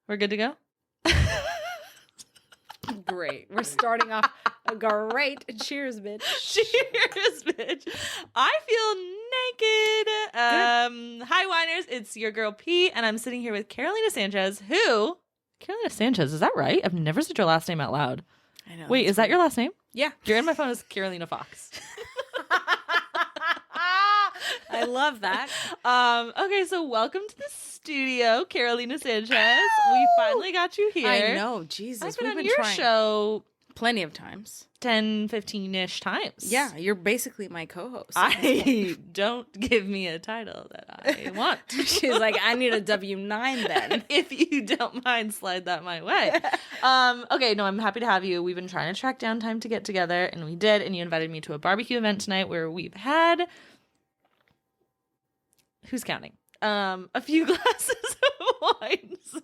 We're good to go? Great. We're starting off great. Cheers, bitch. Cheers, bitch. I feel naked. Hi, Whiners. It's your girl P, and I'm sitting here with Carolina Sanchez, Carolina Sanchez, is that right? I've never said your last name out loud. I know. Wait, is that your last name? Yeah. You're in my phone as Carolina Fox. I love that. Okay, so welcome to the studio, Carolina Sanchez. We finally got you here. I know, Jesus. I've been we've on your show plenty of times. 10, 15-ish times. Yeah, you're basically my co-host. Don't give me a title that I want. She's like, I need a W-9 then. If you don't mind, slide that my way. Okay, no, I'm happy to have you. We've been trying to track down time to get together, and we did, and you invited me to a barbecue event tonight where we've had... Who's counting? A few glasses of wine. So.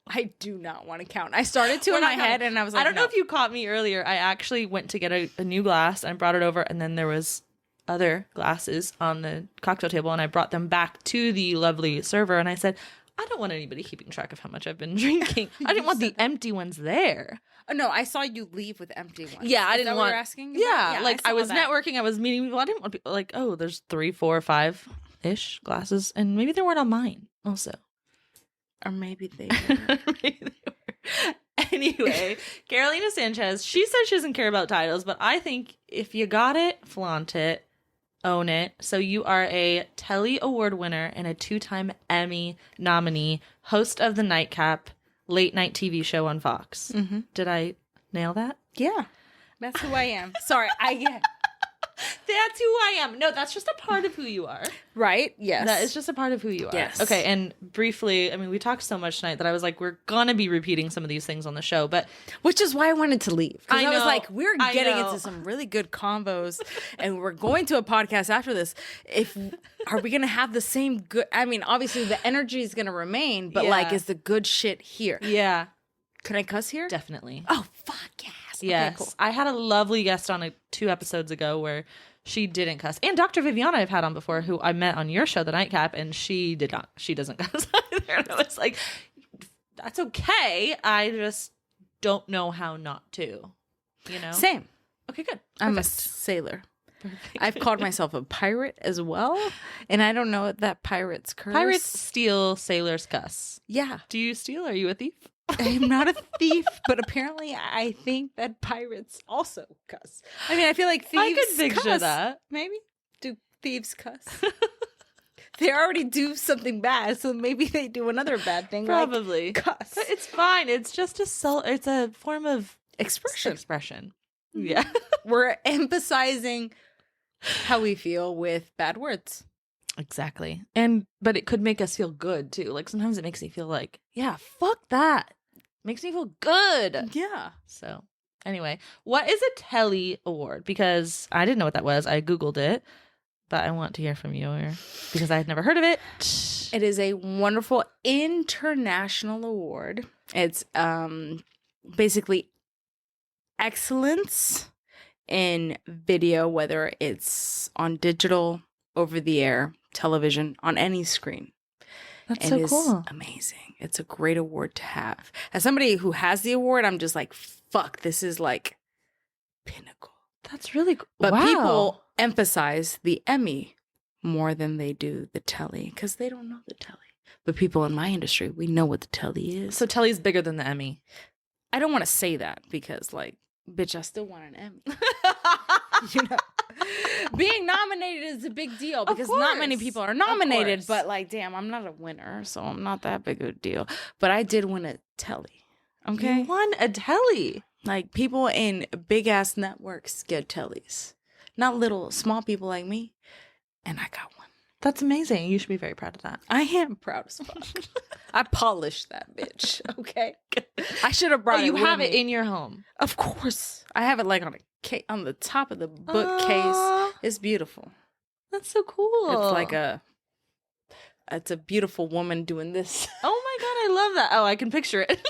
I do not want to count. I started to in my head, and I was like, I don't know if you caught me earlier. I actually went to get a new glass, and I brought it over, and then there was other glasses on the cocktail table, and I brought them back to the lovely server, and I said, I don't want anybody keeping track of how much I've been drinking. I didn't want the empty ones there. Oh, no, I saw you leave with empty ones. Yeah, I didn't want. What you're asking? Yeah, like I was networking, I was meeting people. I didn't want people like, oh, there's 3, 4, 5-ish glasses, and maybe they weren't on mine also. Or maybe they were. Anyway, Carolina Sanchez, she says she doesn't care about titles, but I think if you got it, flaunt it, own it. So you are a Telly Award winner and a 2-time Emmy nominee, host of the Nightcap late night TV show on Fox. Mm-hmm. Did I nail that? Yeah. That's who I am. Sorry, That's who I am. No, that's just a part of who you are. Right? Yes. That is just a part of who you are. Yes. Okay, and briefly, I mean, we talked so much tonight that I was like, we're going to be repeating some of these things on the show, but... Which is why I wanted to leave. Because I was like, we're getting into into some really good combos, and we're going to a podcast after this. Are we going to have the same good... I mean, obviously, the energy is going to remain, but like, is the good shit here? Yeah. Can I cuss here? Definitely. Oh, fuck yes. Yes. Okay, cool. I had a lovely guest on 2 episodes ago where she didn't cuss. And Dr. Viviana I've had on before, who I met on your show, The Nightcap, and she did not. She doesn't cuss either. And I was like, that's okay. I just don't know how not to, you know? Same. Okay, good. Perfect. I'm a sailor. Perfect. I've called myself a pirate as well, and I don't know what that pirate's curse. Pirates steal, sailors cuss. Yeah. Do you steal? Are you a thief? I'm not a thief, but apparently I think that pirates also cuss. I mean, I feel like thieves I could picture cuss. that. Maybe. Do thieves cuss? They already do something bad, so maybe they do another bad thing. Probably. Like cuss. But it's fine. It's just it's a form of expression. Yeah. We're emphasizing how we feel with bad words. Exactly. But it could make us feel good too. Like sometimes it makes me feel like, yeah, fuck that. Makes me feel good. Yeah. So anyway, what is a Telly Award? Because I didn't know what that was. I Googled it, but I want to hear from you because I had never heard of it. It is a wonderful international award. It's basically excellence in video, whether it's on digital, over the air, television, on any screen. That's so cool. Amazing. It's a great award to have. As somebody who has the award, I'm just like, fuck, this is like pinnacle. That's really cool. But wow. people emphasize the Emmy more than they do the Telly because they don't know the Telly. But people in my industry, we know what the Telly is. So Telly's bigger than the Emmy. I don't want to say that because, like, bitch, I still want an Emmy. You know? Being nominated is a big deal because not many people are nominated, but like, damn, I'm not a winner, so I'm not that big of a deal. But I did win a Telly. Okay. You won a Telly. Like, people in big ass networks get Tellys, not little small people like me. And I got one. That's amazing. You should be very proud of that. I am proud as fuck. I polished that bitch. Okay. I should have brought it. You have with it me. in your home. Of course. I have it like on the top of the bookcase. It's beautiful. That's so cool. It's a beautiful woman doing this. Oh my God, I love that. Oh, I can picture it.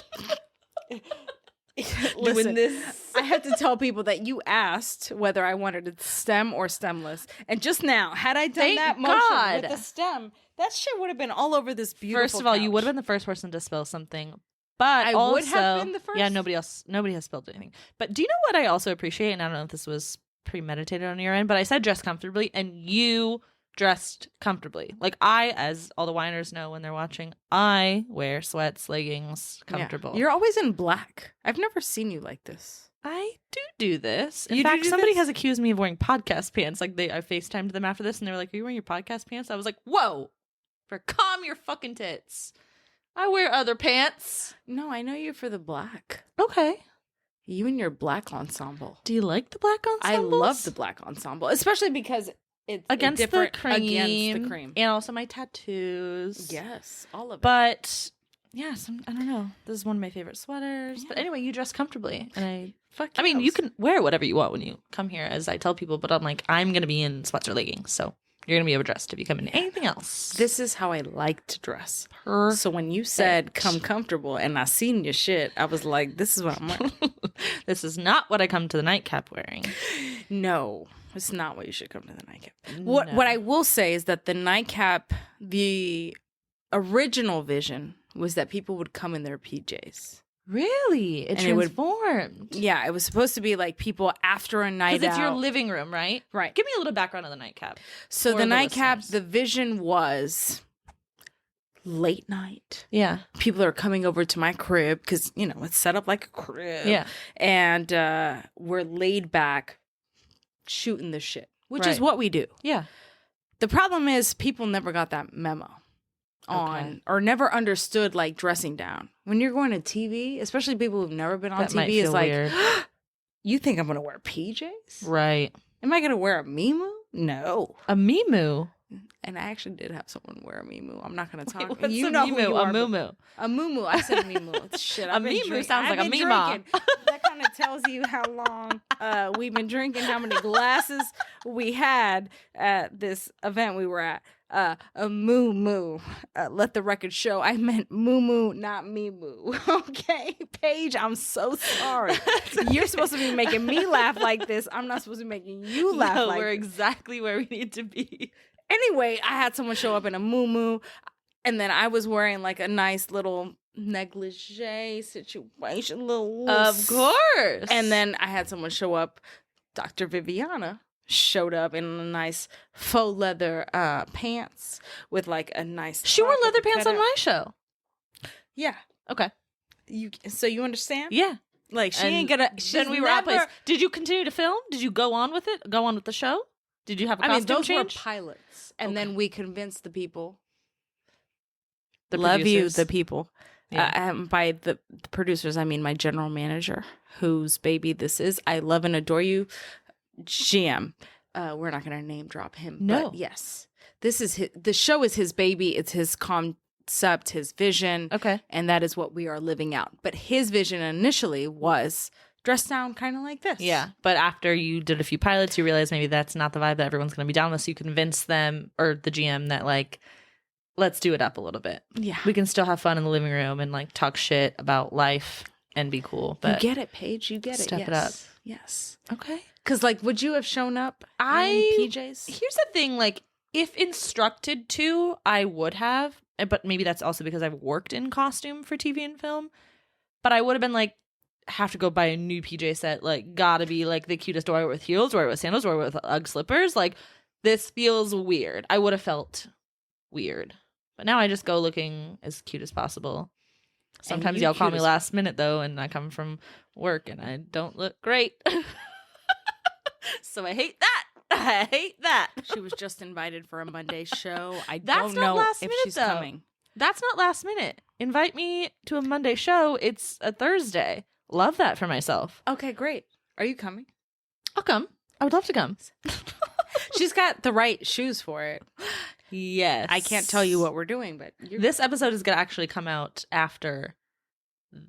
Listen, doing this. I have to tell people that you asked whether I wanted it stem or stemless. And just now, had I done that motion with the stem, that shit would have been all over this beautiful First of all, you couch. would have been the first person to spill something But I also, would have been the first. Yeah, nobody has spilled anything. But do you know what I also appreciate? And I don't know if this was premeditated on your end, but I said dress comfortably, and you dressed comfortably. Like as all the whiners know when they're watching, I wear sweats, leggings, comfortable. Yeah. You're always in black. I've never seen you like this. I do this. In You fact, do somebody this? has accused me of wearing podcast pants. Like I FaceTimed them after this, and they were like, "Are you wearing your podcast pants?" I was like, "Whoa, for calm your fucking tits. I wear other pants." No, I know you for the black. Okay. You and your black ensemble. Do you like the black ensembles? I love the black ensemble, especially because it's against different the cream, against the cream, and also my tattoos. Yes, all of it. But yeah, I don't know. This is one of my favorite sweaters. Yeah. But anyway, you dress comfortably, and Fuck I mean, yes. you can wear whatever you want when you come here, as I tell people. But I'm like, I'm gonna be in sweats or leggings, so you're gonna be overdressed if you come in anything else. This is how I like to dress. Perfect. So when you said come comfortable and I seen your shit, I was like, this is what I'm wearing. This is not what I come to the nightcap wearing. No, it's not what you should come to the nightcap. No. What I will say is that the nightcap, the original vision was that people would come in their PJs. Really? It And it would- transformed. Yeah, it was supposed to be like people after a night Because it's your out. living room, right? Right. Give me a little background on the nightcap. So for the the nightcap, listeners. the vision was late night. Yeah. People are coming over to my crib because, it's set up like a crib. Yeah. And we're laid back shooting the shit, which is Right. what we do. Yeah. The problem is people never got that memo on or never understood like dressing down. When you're going to TV, especially people who've never been on That might TV, feel is like, weird. you think I'm going to wear PJs? Right. Am I going to wear a Mimu? No. A Mimu. And I actually did have someone wear a Mimu. I'm not going to talk. What's you a know Mimu? who you are, A but- Mumu. A Mumu. I said Mimu. Shit. A Mimu sounds like a Mima. That kind of tells you how long we've been drinking, how many glasses we had at this event we were at. A moo. Let the record show. I meant moo, not me moo. Okay, Paige, I'm so sorry. You're supposed to be making me laugh like this. I'm not supposed to be making you laugh No, like we're this. exactly where we need to be. Anyway, I had someone show up in a moo, and then I was wearing like a nice little negligee situation, little Of course. And then I had someone show up. Dr. Viviana showed up in a nice faux leather pants with like a nice. she wore top with leather the pants on cutout. my show. Yeah, Okay. so you understand? Yeah. Like she And ain't gonna. Then we were outplaced. Did you continue to film? Did you go on with it? Go on with the show? Did you have a I mean, costume those change? were pilots, and Okay. then we convinced the people. The Love producers. you, the people. Yeah. By the producers, I mean my general manager, whose baby this is. I love and adore you, GM. We're not going to name drop him. No. But yes, this is the show is his baby. It's his concept, his vision. Okay. And that is what we are living out. But his vision initially was dressed down kind of like this. Yeah. But after you did a few pilots, you realized maybe that's not the vibe that everyone's going to be down with. So you convinced them or the GM that like, let's do it up a little bit. Yeah. We can still have fun in the living room and like talk shit about life and be cool. But you get it, Paige. You get it. Step Yes. it up. Yes. okay. Because like, would you have shown up in PJs? Here's the thing, like, if instructed to, I would have, but maybe that's also because I've worked in costume for TV and film. But I would have been like, have to go buy a new PJ set, like, gotta be like the cutest. Do I wear it with heels? Do I wear it with sandals? Do I wear it with Ugg slippers? Like, this feels weird. I would have felt weird. But now I just go looking as cute as possible. Sometimes you y'all call cute me as- last minute though, and I come from work and I don't look great. So I hate that. I hate that. She was just invited for a Monday show. I That's don't not know last if minute, she's though. coming. That's not last minute. Invite me to a Monday show. It's a Thursday. Love that for myself. Okay, great. Are you coming? I'll come. I would love to come. She's got the right shoes for it. Yes. I can't tell you what we're doing, but This episode is going to actually come out after.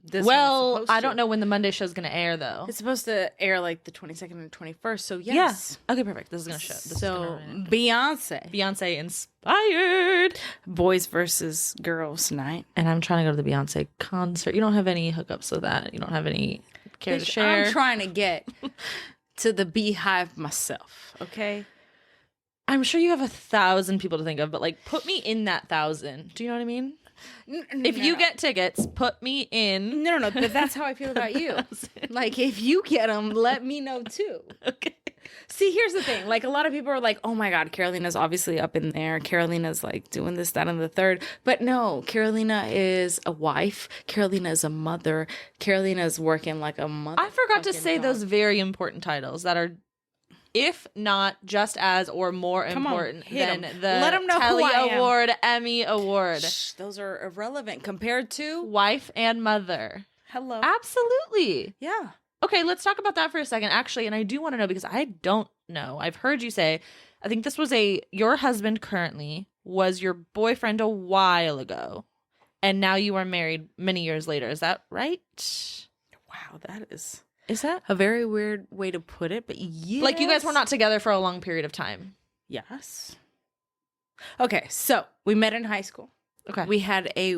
this Well, one's supposed I to. don't know when the Monday show is going to air, though. It's supposed to air like the 22nd and 21st, so yes. Yeah. Okay, perfect. This is going to show. This So is gonna Beyonce. Beyonce inspired. Boys versus girls night. And I'm trying to go to the Beyonce concert. You don't have any hookups with that. You don't have any care to Bitch, share. I'm trying to get to the Beehive myself, okay? I'm sure you have 1,000 people to think of, but like put me in that 1,000. Do you know what I mean? If you get tickets, put me in. No, but that's how I feel about you. Like, if you get them, let me know too. Okay. See, here's the thing. Like, a lot of people are like, oh my God, Carolina's obviously up in there. Carolina's like doing this, that, and the third. But no, Carolina is a wife. Carolina is a mother. Carolina is working like a mother. I forgot to say those very important titles that are, if not just as or more important than the Let 'em know Telly who I am. Award, Emmy Award. Shh, those are irrelevant compared to Wife and mother. hello. Absolutely. Yeah. Okay, let's talk about that for a second, actually. And I do want to know because I don't know. I've heard you say, I think this was your husband currently was your boyfriend a while ago. And now you are married many years later. Is that right? Wow, that is that a very weird way to put it, but yes. Like you guys were not together for a long period of time. Yes. Okay, so we met in high school. Okay. We had a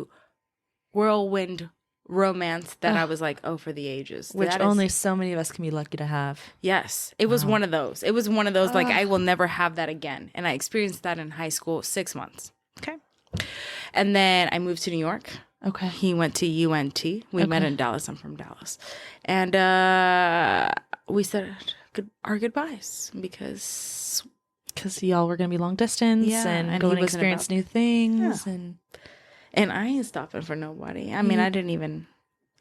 whirlwind romance that I was like, oh, for the ages. Which only so many of us can be lucky to have. Yes. It was one of those. It was one of those, like, I will never have that again. And I experienced that in high school, 6 months. Okay. And then I moved to New York. Okay. He went to UNT. We met in Dallas. I'm from Dallas. And we said our goodbyes because y'all were going to be long distance and go and experience new things. Yeah. And I ain't stopping for nobody. I mean, I didn't even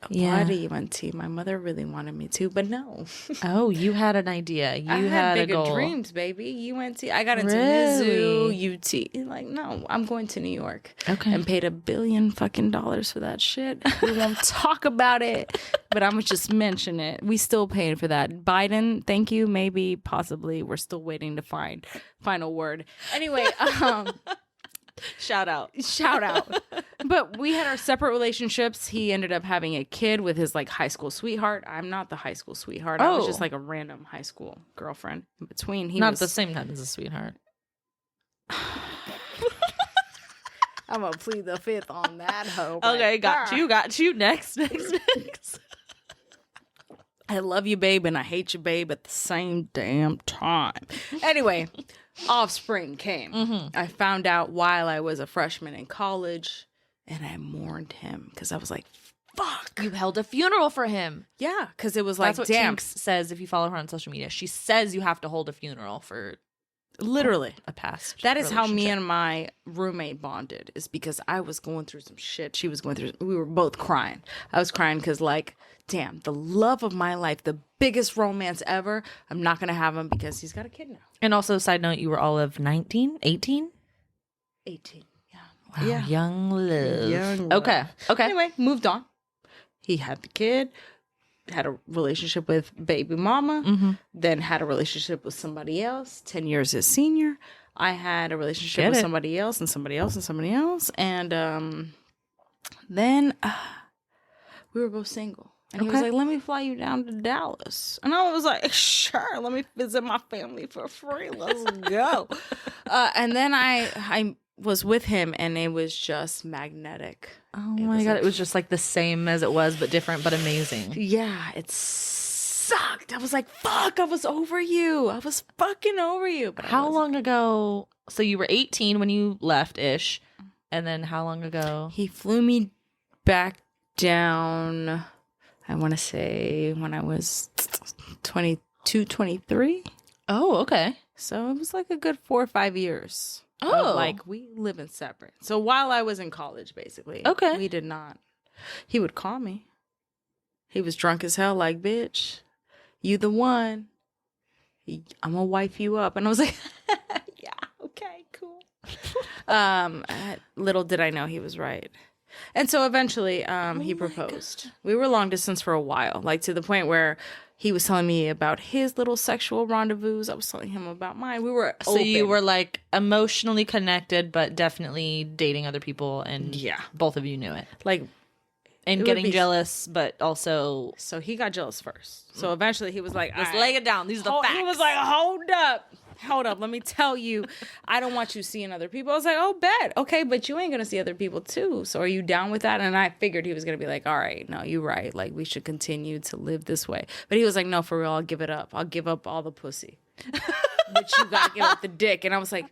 apply to UNT. My mother really wanted me to, but no. Oh, you had an idea. You I had bigger a goal. dreams, baby. UNT. I got into Mizzou, UT. Like, no, I'm going to New York. Okay. And paid $1 billion fucking for that shit. We won't talk about it, but I'm gonna just mention it. We still paying for that. Biden, thank you. Maybe, possibly. We're still waiting to find final word. Anyway, Shout out. But we had our separate relationships. He ended up having a kid with his like high school sweetheart. I'm not the high school sweetheart. I was just like a random high school girlfriend. In between, he not was at the same time as a sweetheart. I'm gonna plead the fifth on that hoe. Okay, got you. Next. I love you, babe, and I hate you, babe, at the same damn time. Anyway, offspring came. Mm-hmm. I found out while I was a freshman in college, and I mourned him because I was like, fuck. You held a funeral for him. Yeah, because it was like, that's what damn. Tinks says if you follow her on social media. She says you have to hold a funeral for literally a past. That is how me and my roommate bonded, is because I was going through some shit. She was going through, we were both crying. I was crying because like, damn, the love of my life, the biggest romance ever, I'm not going to have him because he's got a kid now. And also, side note, you were all of 19, 18? 18, yeah. Wow, yeah. Young love. Okay. Anyway, moved on. He had the kid, had a relationship with baby mama, then had a relationship with somebody else, 10 years his senior. I had a relationship with somebody else and somebody else and somebody else. And then we were both single. And he was like, let me fly you down to Dallas. And I was like, sure, let me visit my family for free. Let's go. And then I was with him, and it was just magnetic. Oh my God. It was just like the same as it was, but different, but amazing. Yeah, it sucked. I was like, fuck, I was over you. I was fucking over you. But how long ago? So you were 18 when you left-ish. And then how long ago? He flew me back down, I want to say when I was 22, 23. Oh, okay. So it was like a good 4 or 5 years. Oh. Like we live in separate. So while I was in college, basically. Okay. We did not. He would call me. He was drunk as hell, like, bitch, you the one. I'm going to wife you up. And I was like, yeah, okay, cool. Little did I know he was right. And so eventually he proposed. We were long distance for a while, like to the point where he was telling me about his little sexual rendezvous. I was telling him about mine. We were open. So you were like emotionally connected, but definitely dating other people, and both of you knew it. Like, and getting jealous, but also. So he got jealous first. So eventually he was like, let's lay it down. These are the facts. He was like, hold up, let me tell you, I don't want you seeing other people. I was like, oh, bet. Okay, but you ain't going to see other people too. So are you down with that? And I figured he was going to be like, all right, no, you're right. Like, we should continue to live this way. But he was like, no, for real, I'll give it up. I'll give up all the pussy. But you got to give up the dick. And I was like,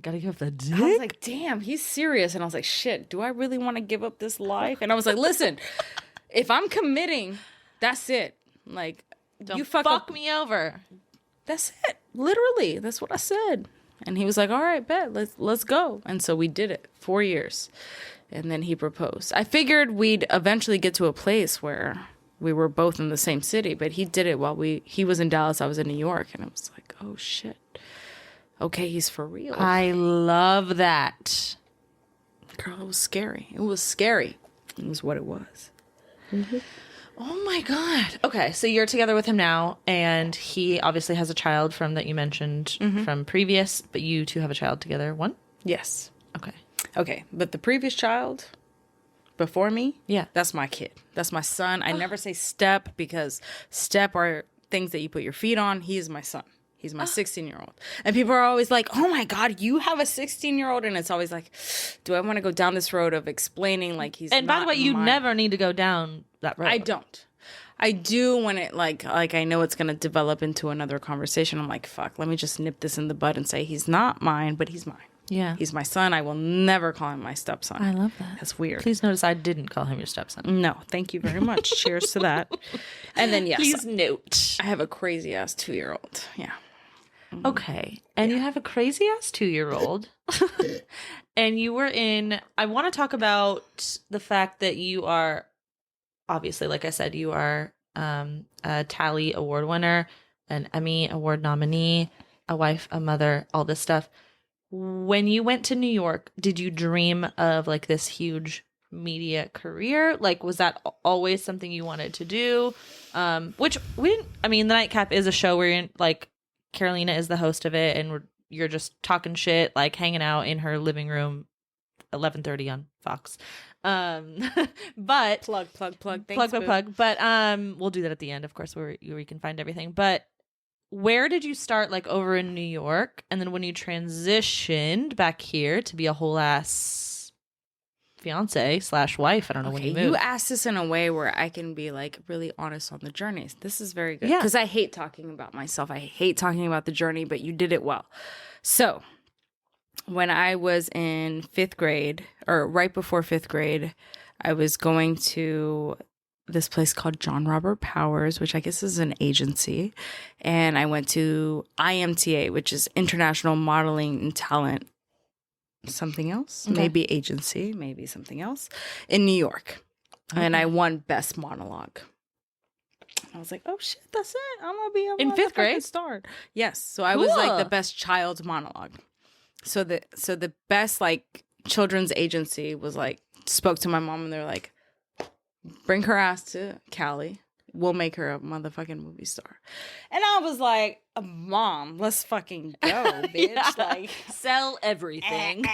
Gotta give up the dick. I was like, damn, he's serious. And I was like, shit, do I really want to give up this life? And I was like, listen, if I'm committing, that's it. Like, Don't you fuck me over. That's it. Literally. That's what I said. And he was like, all right, bet. Let's go. And so we did it 4 years. And then he proposed. I figured we'd eventually get to a place where we were both in the same city, but he did it while he was in Dallas, I was in New York. And I was like, oh shit. Okay, he's for real. I love that. Girl, it was scary. It was scary. It was what it was. Mm-hmm. Oh my God. Okay, so you're together with him now, and he obviously has a child from that you mentioned from previous, but you two have a child together. One? Yes. Okay. But the previous child before me, yeah, that's my kid. That's my son. I never say step because step are things that you put your feet on. He is my son. He's my 16-year-old. And people are always like, oh my God, you have a 16-year-old? And it's always like, do I want to go down this road of explaining like he's And by the way, you never need to go down that road. I don't. I do when it like I know it's going to develop into another conversation. I'm like, fuck, let me just nip this in the bud and say he's not mine, but he's mine. Yeah. He's my son. I will never call him my stepson. I love that. That's weird. Please notice I didn't call him your stepson. No, thank you very much. Cheers to that. And then, yes. Please note. I have a crazy ass 2-year-old. Yeah. Okay. And you have a crazy ass 2-year-old. And you were I want to talk about the fact that you are, obviously, like I said, you are a Tally Award winner, an Emmy Award nominee, a wife, a mother, all this stuff. When you went to New York, did you dream of like this huge media career? Like, was that always something you wanted to do? Which we didn't, I mean, the Nightcap is a show where you're like, Carolina is the host of it, and you're just talking shit, like hanging out in her living room, 11:30 on Fox. But plug. Thanks, plug. But we'll do that at the end, of course, where you can find everything. But where did you start, like over in New York, and then when you transitioned back here to be a whole ass fiance / wife? I don't know when you moved. You asked this in a way where I can be like really honest on the journey. This is very good. Yeah. Because I hate talking about myself. I hate talking about the journey, but you did it well. So when I was in 5th grade, or right before 5th grade, I was going to this place called John Robert Powers, which I guess is an agency. And I went to IMTA, which is International Modeling and Talent something else, Okay. maybe agency, maybe something else, in New York. Okay. And I won Best Monologue. I was like, oh shit, that's it. I'm gonna be in 5th grade star. Yes. So I was like the best child monologue. So the best like children's agency was like spoke to my mom, and they're like, bring her ass to Cali. We'll make her a motherfucking movie star. And I was like, Mom, let's fucking go, bitch. Yeah. Like, sell everything.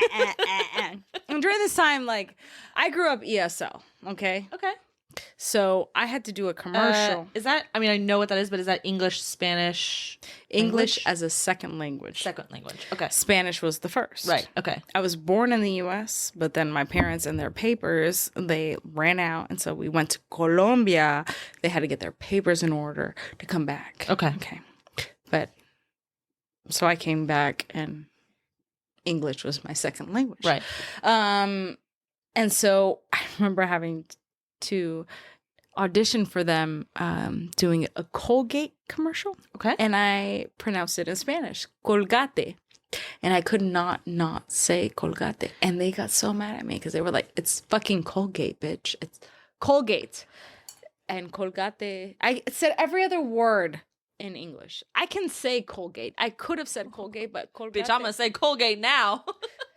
And during this time, like, I grew up ESL, okay? Okay. So I had to do a commercial. Is that, I mean, I know what that is, but is that English, Spanish? English as a second language. Second language. Okay. Spanish was the first. Right. Okay. I was born in the U.S., but then my parents and their papers, they ran out. And so we went to Colombia. They had to get their papers in order to come back. Okay. But so I came back, and English was my second language. Right. And so I remember having to audition for them doing a Colgate commercial. Okay. And I pronounced it in Spanish, Colgate. And I could not say Colgate. And they got so mad at me because they were like, it's fucking Colgate, bitch. It's Colgate. And Colgate. I said every other word in English. I can say Colgate. I could have said Colgate, but Colgate. Bitch, I'm going to say Colgate now.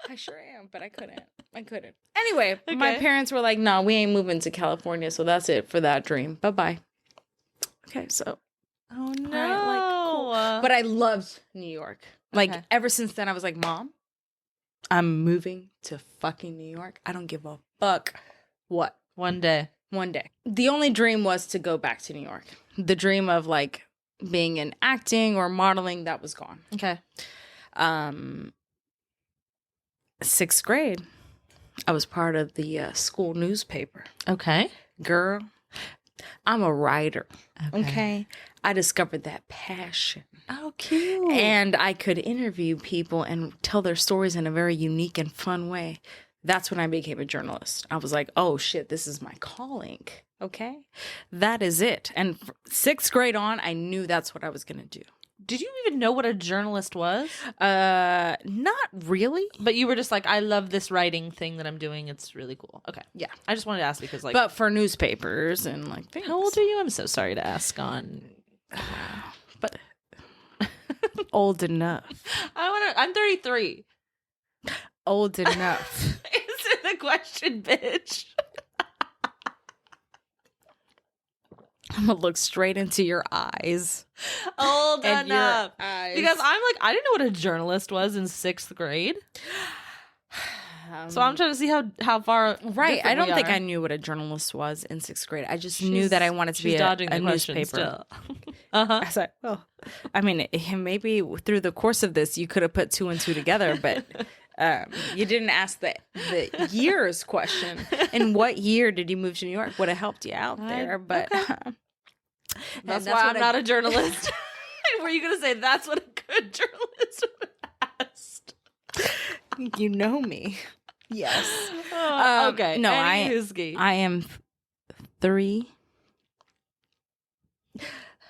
I sure am, but I couldn't. Anyway, my parents were like, no, we ain't moving to California, so that's it for that dream. Bye-bye. Okay, so. Oh, no. Right, cool. But I loved New York. Like, ever since then, I was like, Mom, I'm moving to fucking New York. I don't give a fuck what. One day. The only dream was to go back to New York. The dream of, like, being in acting or modeling, that was gone. Okay. 6th grade, I was part of the school newspaper. Okay. Girl, I'm a writer. Okay. I discovered that passion. Oh, cute. And I could interview people and tell their stories in a very unique and fun way. That's when I became a journalist. I was like, oh shit, this is my calling. Okay. That is it. And 6th grade on, I knew that's what I was going to do. Did you even know what a journalist was? Not really. But you were just like, I love this writing thing that I'm doing. It's really cool. Okay. Yeah. I just wanted to ask because like. But for newspapers and like things. How old are you? I'm so sorry to ask on. But old enough. I'm 33. Old enough. Answer the question, bitch. I'm gonna look straight into your eyes. Old and enough. Your eyes. Because I'm like, I didn't know what a journalist was in 6th grade. So I'm trying to see how far. Right. I don't think I knew what a journalist was in 6th grade. I just knew that I wanted to be a newspaper. I was like, well, I mean, maybe through the course of this, you could have put 2 and 2 together, but you didn't ask the years question. In what year did you move to New York? Would have helped you out there, but that's why I'm not a journalist. Were you going to say that's what a good journalist would have asked? You know me. Yes. Okay. No, I am 3.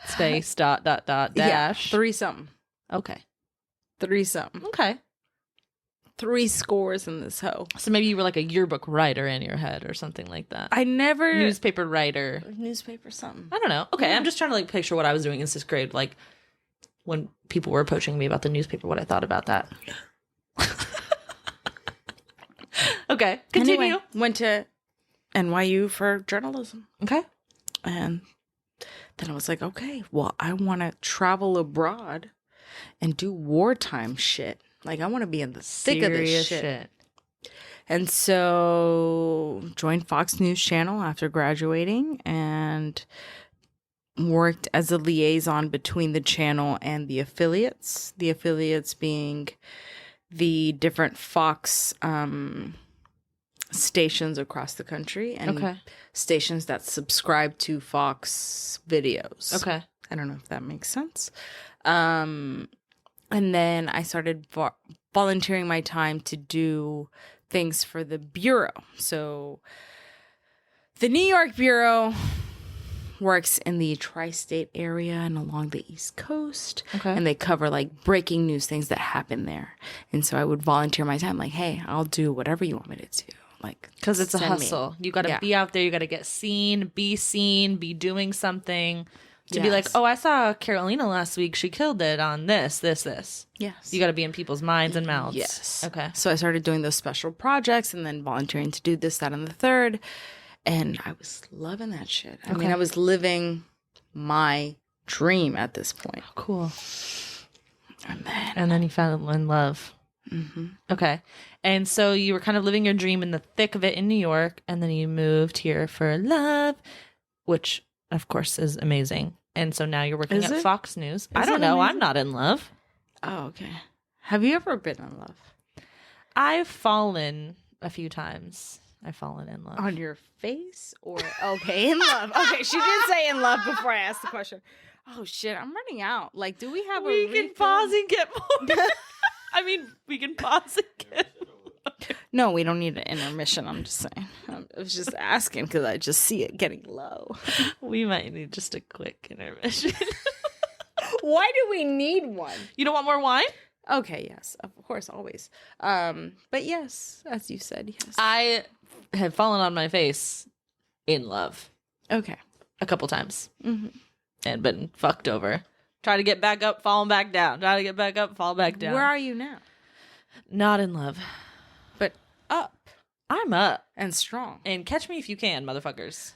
Space dot dash. Yeah, 3 something. Okay. 3 something. Okay. 3 scores in this hoe. So maybe you were like a yearbook writer in your head or something like that. I never newspaper writer. Newspaper something. I don't know. Okay, Yeah. I'm just trying to like picture what I was doing in 6th grade, like when people were approaching me about the newspaper, what I thought about that. Okay, continue. Anyway, went to NYU for journalism. Okay. And then I was like, okay, well, I want to travel abroad and do wartime shit. Like, I want to be in the thick of this shit. And so joined Fox News Channel after graduating and worked as a liaison between the channel and the affiliates. The affiliates being the different Fox stations across the country and stations that subscribe to Fox videos. Okay. I don't know if that makes sense. And then I started volunteering my time to do things for the Bureau. So the New York Bureau works in the tri-state area and along the East Coast. Okay. And they cover like breaking news, things that happen there. And so I would volunteer my time like, hey, I'll do whatever you want me to do. Like, because it's a hustle. You got to be out there. You got to get seen, be doing something. To be like, oh, I saw Carolina last week. She killed it on this. Yes. You got to be in people's minds and mouths. Yes. Okay. So I started doing those special projects and then volunteering to do this, that, and the third. And I was loving that shit. I mean, I was living my dream at this point. Oh, cool. And then you fell in love. Mm-hmm. Okay. And so you were kind of living your dream in the thick of it in New York. And then you moved here for love, which, of course, is amazing. And so now you're working at Fox News. I don't know. Amazing? I'm not in love. Oh, okay. Have you ever been in love? I've fallen a few times. I've fallen in love. On your face or okay, in love. Okay, she did say in love before I asked the question. Oh shit, I'm running out. Like, do we have we can pause and get more. I mean, we can pause and get more. No, we don't need an intermission. I'm just saying. I was just asking because I just see it getting low. We might need just a quick intermission. Why do we need one? You don't want more wine? Okay, yes, of course, always. But yes, as you said, yes. I have fallen on my face in love. Okay. A couple times. Mm-hmm. And been fucked over. Try to get back up, falling back down. Try to get back up, fall back down. Where are you now? Not in love. But up. I'm up. And strong. And catch me if you can, motherfuckers.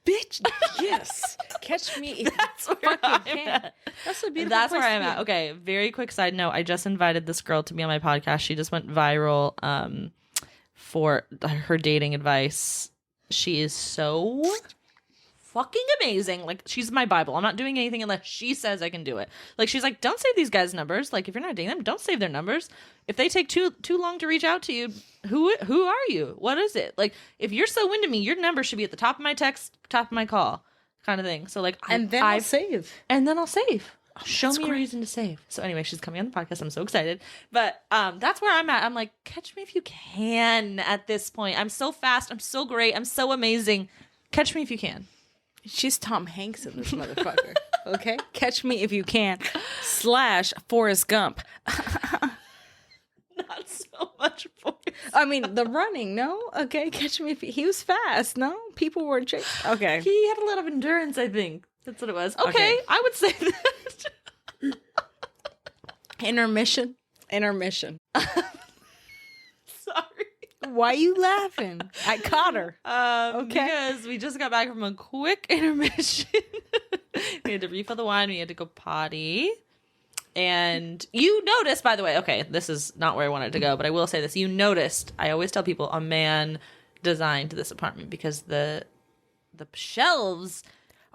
Bitch, yes. Catch me if That's where I'm at. That's a beautiful That's place where to I'm be. at. Okay, very quick side note. I just invited this girl to be on my podcast. She just went viral for her dating advice. She is so fucking amazing. Like, she's my Bible. I'm not doing anything unless she says I can do it. Like, she's like, don't save these guys' numbers. Like, if you're not dating them, don't save their numbers. If they take too long to reach out to you, who are you? What is it? Like, if you're so into me, your number should be at the top of my text, top of my call. kind of thing. So like, and then I'll save. And then I'll save. Oh, Show me a reason to save. So anyway, she's coming on the podcast. I'm so excited. But that's where I'm at. I'm like, catch me if you can at this point. I'm so fast. I'm so great. I'm so amazing. Catch me if you can. She's Tom Hanks in this motherfucker. Okay? Catch me if you can. / Forrest Gump. Not so much Forrest. I mean, the running, no? Okay, catch me if he was fast, no? People were chasing. Okay. He had a lot of endurance, I think. That's what it was. Okay. I would say that. Intermission. Sorry. Why are you laughing? I caught her. Okay. Because we just got back from a quick intermission. We had to refill the wine. We had to go potty. And you noticed, by the way, okay, this is not where I wanted to go, but I will say this. You noticed, I always tell people, a man designed this apartment because the shelves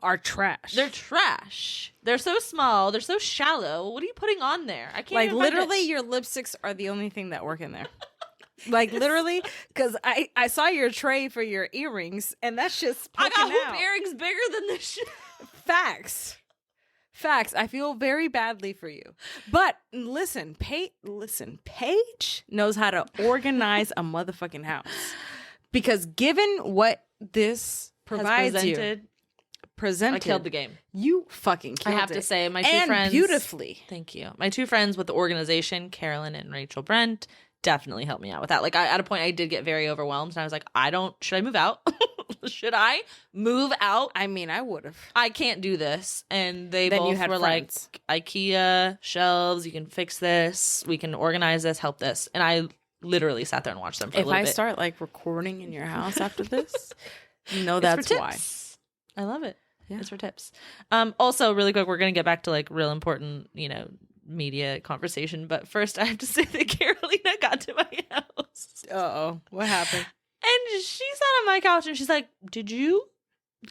are trash. They're trash. They're so small. They're so shallow. What are you putting on there? I can't like even literally your lipsticks are the only thing that work in there. Like literally, because I saw your tray for your earrings and that's just poking I got hoop out. earrings bigger than this shit. Facts. I feel very badly for you. But listen, Paige knows how to organize a motherfucking house. Because given what this provides presented, I killed the game. You fucking killed it. I have to say, my two friends. Beautifully. Thank you. My two friends with the organization, Carolyn and Rachel Brent, definitely helped me out with that. Like, at a point, I did get very overwhelmed. And I was like, should I move out? Should I move out? I mean, I would have. I can't do this. And they then both were friends. like, IKEA, shelves, you can fix this. We can organize this, help this. And I literally sat there and watched them for a little bit. If I start like recording in your house after this, that's why. I love it. Yeah. It's for tips. Also, really quick, we're going to get back to like real important, media conversation. But first, I have to say that Carolina got to my house. Uh-oh. What happened? And she sat on my couch and she's like, did you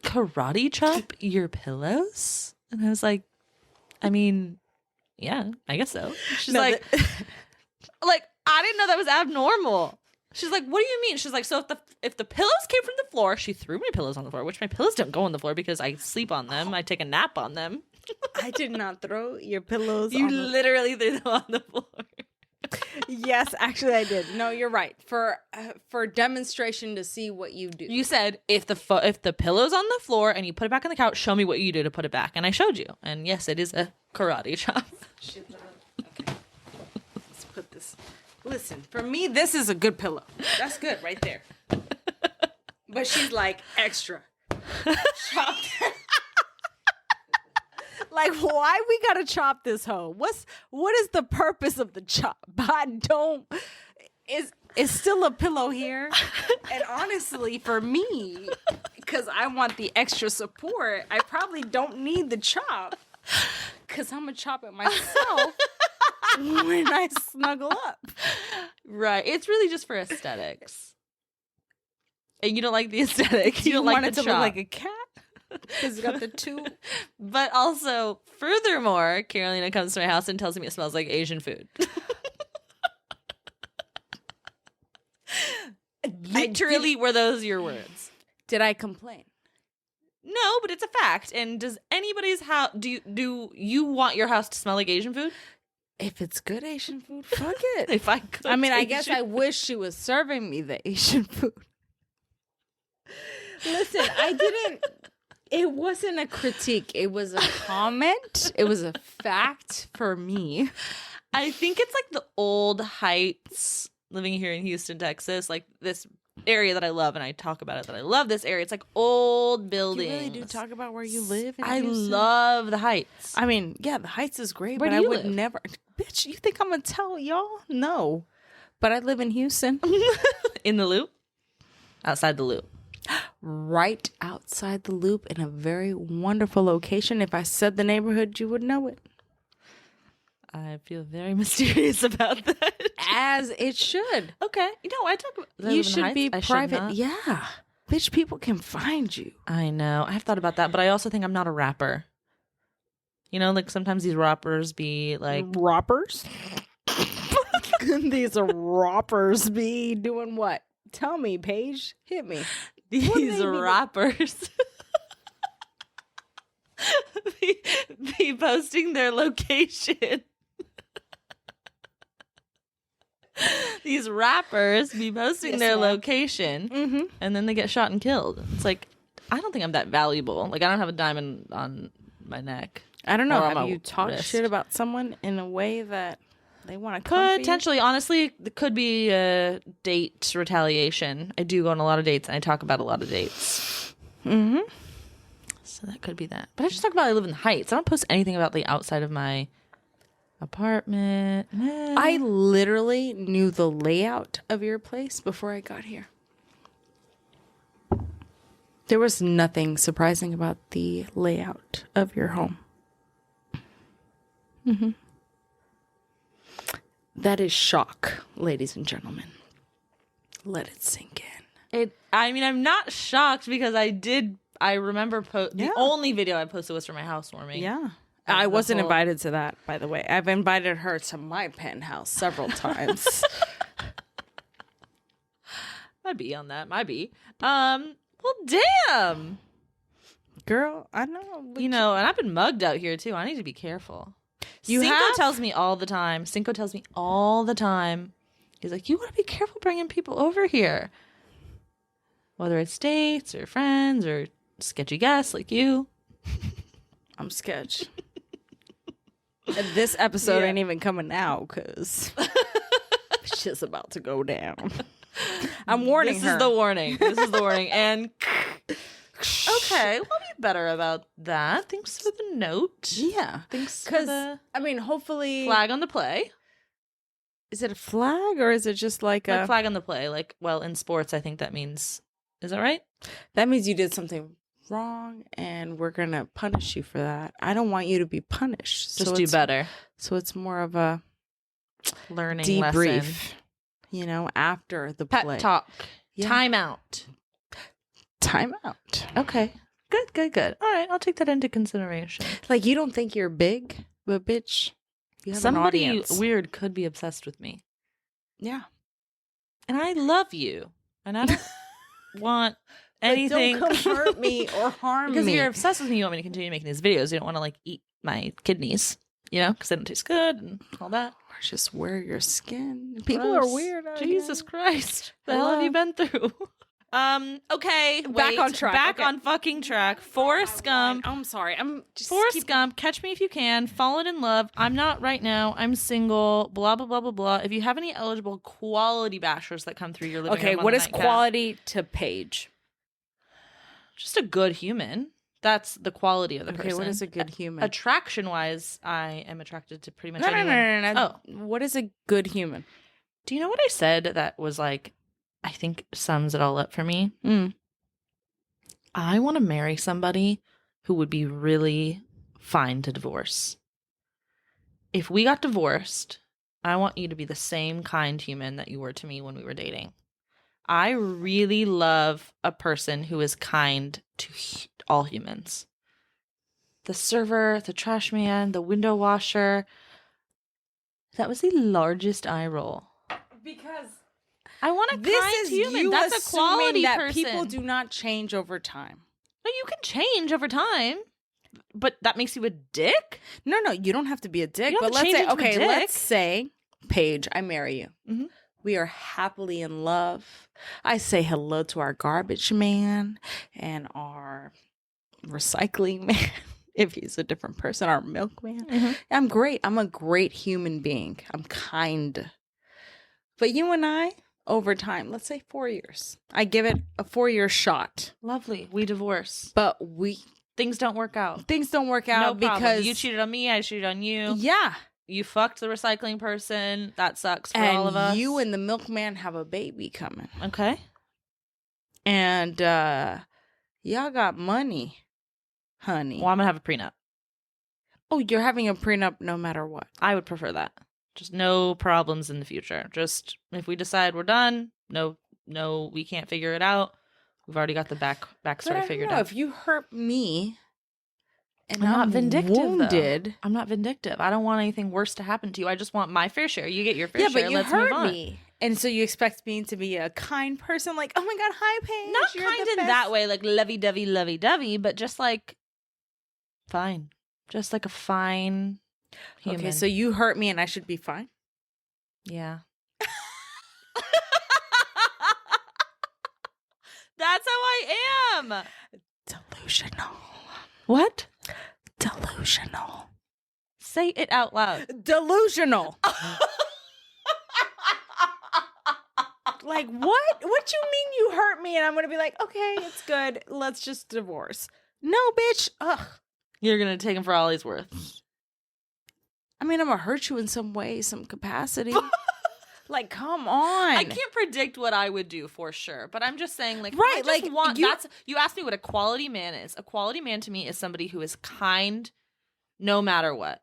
karate chop your pillows? And I was like, I mean, yeah, I guess so. She's like, I didn't know that was abnormal. She's like, what do you mean? She's like, so if the pillows came from the floor, she threw my pillows on the floor, which my pillows don't go on the floor because I sleep on them. I take a nap on them. I did not throw your pillows You literally threw them on the floor. Yes, actually I did. No, you're right. For demonstration to see what you do. You said if the pillow's on the floor and you put it back on the couch, show me what you do to put it back. And I showed you. And yes, it is a karate chop. Okay. Let's put this. Listen, for me, this is a good pillow. That's good right there. But she's like, extra. Chop. Like, why we gotta chop this hoe? What is the purpose of the chop? It's still a pillow here. And honestly, for me, because I want the extra support, I probably don't need the chop. Because I'm gonna chop it myself when I snuggle up. Right. It's really just for aesthetics. And you don't like the aesthetic. You don't like want it the to chop. look like a cat? Because it's got the two. But also, furthermore, Carolina comes to my house and tells me it smells like Asian food. Literally, were those your words? Did I complain? No, but it's a fact. And does anybody's house do you want your house to smell like Asian food? If it's good Asian food, fuck it. If I could, I guess I wish she was serving me the Asian food. Listen, I didn't. It wasn't a critique. It was a comment. It was a fact for me. I think it's like the old Heights, living here in Houston, Texas, like this area that I love, and I talk about it that I love this area. It's like old buildings. You really do talk about where you live in I Houston? love the Heights. I mean, yeah, the Heights is great, Where but do you I would live? never. Bitch, you think I'm gonna tell y'all? No. But I live in Houston. In the Loop? Outside the Loop. Right outside the Loop in a very wonderful location. If I said the neighborhood, you would know it. I feel very mysterious about that. As it should. Okay. I talk about You should be private. Yeah. Bitch, people can find you. I know. I have thought about that, but I also think I'm not a rapper. Like sometimes these rappers be like... Rappers? These rappers be doing what? Tell me, Paige. Hit me. These rappers. be posting their location. These rappers be posting their location, and then they get shot and killed. It's like, I don't think I'm that valuable. Like, I don't have a diamond on my neck. I don't know. Have you talked shit about someone in a way that they want to potentially? Honestly, it could be a date retaliation. I do go on a lot of dates, and I talk about a lot of dates. So that could be that. But I just talk about I live in the Heights. I don't post anything about the outside of my apartment. I literally knew the layout of your place before I got here. There was nothing surprising about the layout of your home. That is shock, ladies and gentlemen. Let it sink in. I mean, I'm not shocked because I remember the only video I posted was from my housewarming. Yeah. I wasn't invited to that, by the way. I've invited her to my penthouse several times. Might be on that. Might be. Well, damn. Girl, I know. And I've been mugged out here, too. I need to be careful. Cinco tells me all the time. He's like, you want to be careful bringing people over here. Whether it's dates or friends or sketchy guests like you. I'm sketch. This episode ain't even coming out because it's just about to go down. I'm warning her. This is the warning. And okay, we'll be better about that. Thanks for the note. Yeah. Thanks for the hopefully flag on the play. Is it a flag or is it just like a flag on the play? Like, well, in sports, I think that means, is that right? That means you did something wrong and we're going to punish you for that. I don't want you to be punished. Just do better. So it's more of a learning debrief, lesson. After the play. Pep talk. Yeah. Time out. Okay. Good. All right, I'll take that into consideration. Like, you don't think you're big, but bitch, you have somebody an audience. Weird could be obsessed with me. Yeah. And I love you. And I don't want anything. Don't come hurt me or harm me. Because you're obsessed with me, you want me to continue making these videos. You don't want to, eat my kidneys, because they don't taste good and all that. Or just wear your skin. People are weird. Jesus Christ. The hell have you been through? Okay. Back on track. Back on fucking track. Forrest Gump. I'm sorry. Forrest Gump. Catch me if you can. Fallen in love. I'm not right now. I'm single. Blah, blah, blah, blah, blah. If you have any eligible quality bashers that come through your living room. Okay, what is quality to Paige? Just a good human. That's the quality of the person. Okay, what is a good human? Attraction-wise, I am attracted to pretty much anyone. No. What is a good human? Do you know what I said that was I think sums it all up for me? I want to marry somebody who would be really fine to divorce. If we got divorced, I want you to be the same kind human that you were to me when we were dating. I really love a person who is kind to all humans. The server, the trash man, the window washer. That was the largest eye roll. Because I want a kind human. That's a quality that person. People do not change over time. No, you can change over time. But that makes you a dick? No, you don't have to be a dick. But let's say, Paige, I marry you. Mm-hmm. We are happily in love. I say hello to our garbage man and our recycling man, if he's a different person, our milkman. Mm-hmm. I'm great. I'm a great human being. I'm kind. But you and I, over time, let's say 4 years. I give it a 4-year shot. Lovely. We divorce. But things don't work out. No because problem. You cheated on me, I cheated on you. Yeah. You fucked the recycling person. That sucks for all of us. And you and the milkman have a baby coming. Okay. And y'all got money, honey. Well, I'm going to have a prenup. Oh, you're having a prenup no matter what. I would prefer that. Just no problems in the future. Just if we decide we're done, no, we can't figure it out. We've already got the backstory figured out. If you hurt me and I'm not vindictive, wounded. Though. I'm not vindictive. I don't want anything worse to happen to you. I just want my fair share. You get your fair share. Yeah, but you Let's hurt move on. me. And so you expect me to be a kind person? Like, oh my God, hi, Paige. Not kind in that way, like lovey-dovey, but just fine. Just like a fine human. Okay, so you hurt me and I should be fine? Yeah. That's how I am. Delusional. What? Delusional. Say it out loud. Delusional. Like, what? What you mean you hurt me and I'm going to be like, okay, it's good. Let's just divorce. No, bitch. Ugh. You're going to take him for all he's worth. I mean, I'm going to hurt you in some way, some capacity. Like, come on. I can't predict what I would do for sure, but I'm just saying, like, right, I just like, want, you asked me what a quality man is. A quality man to me is somebody who is kind no matter what.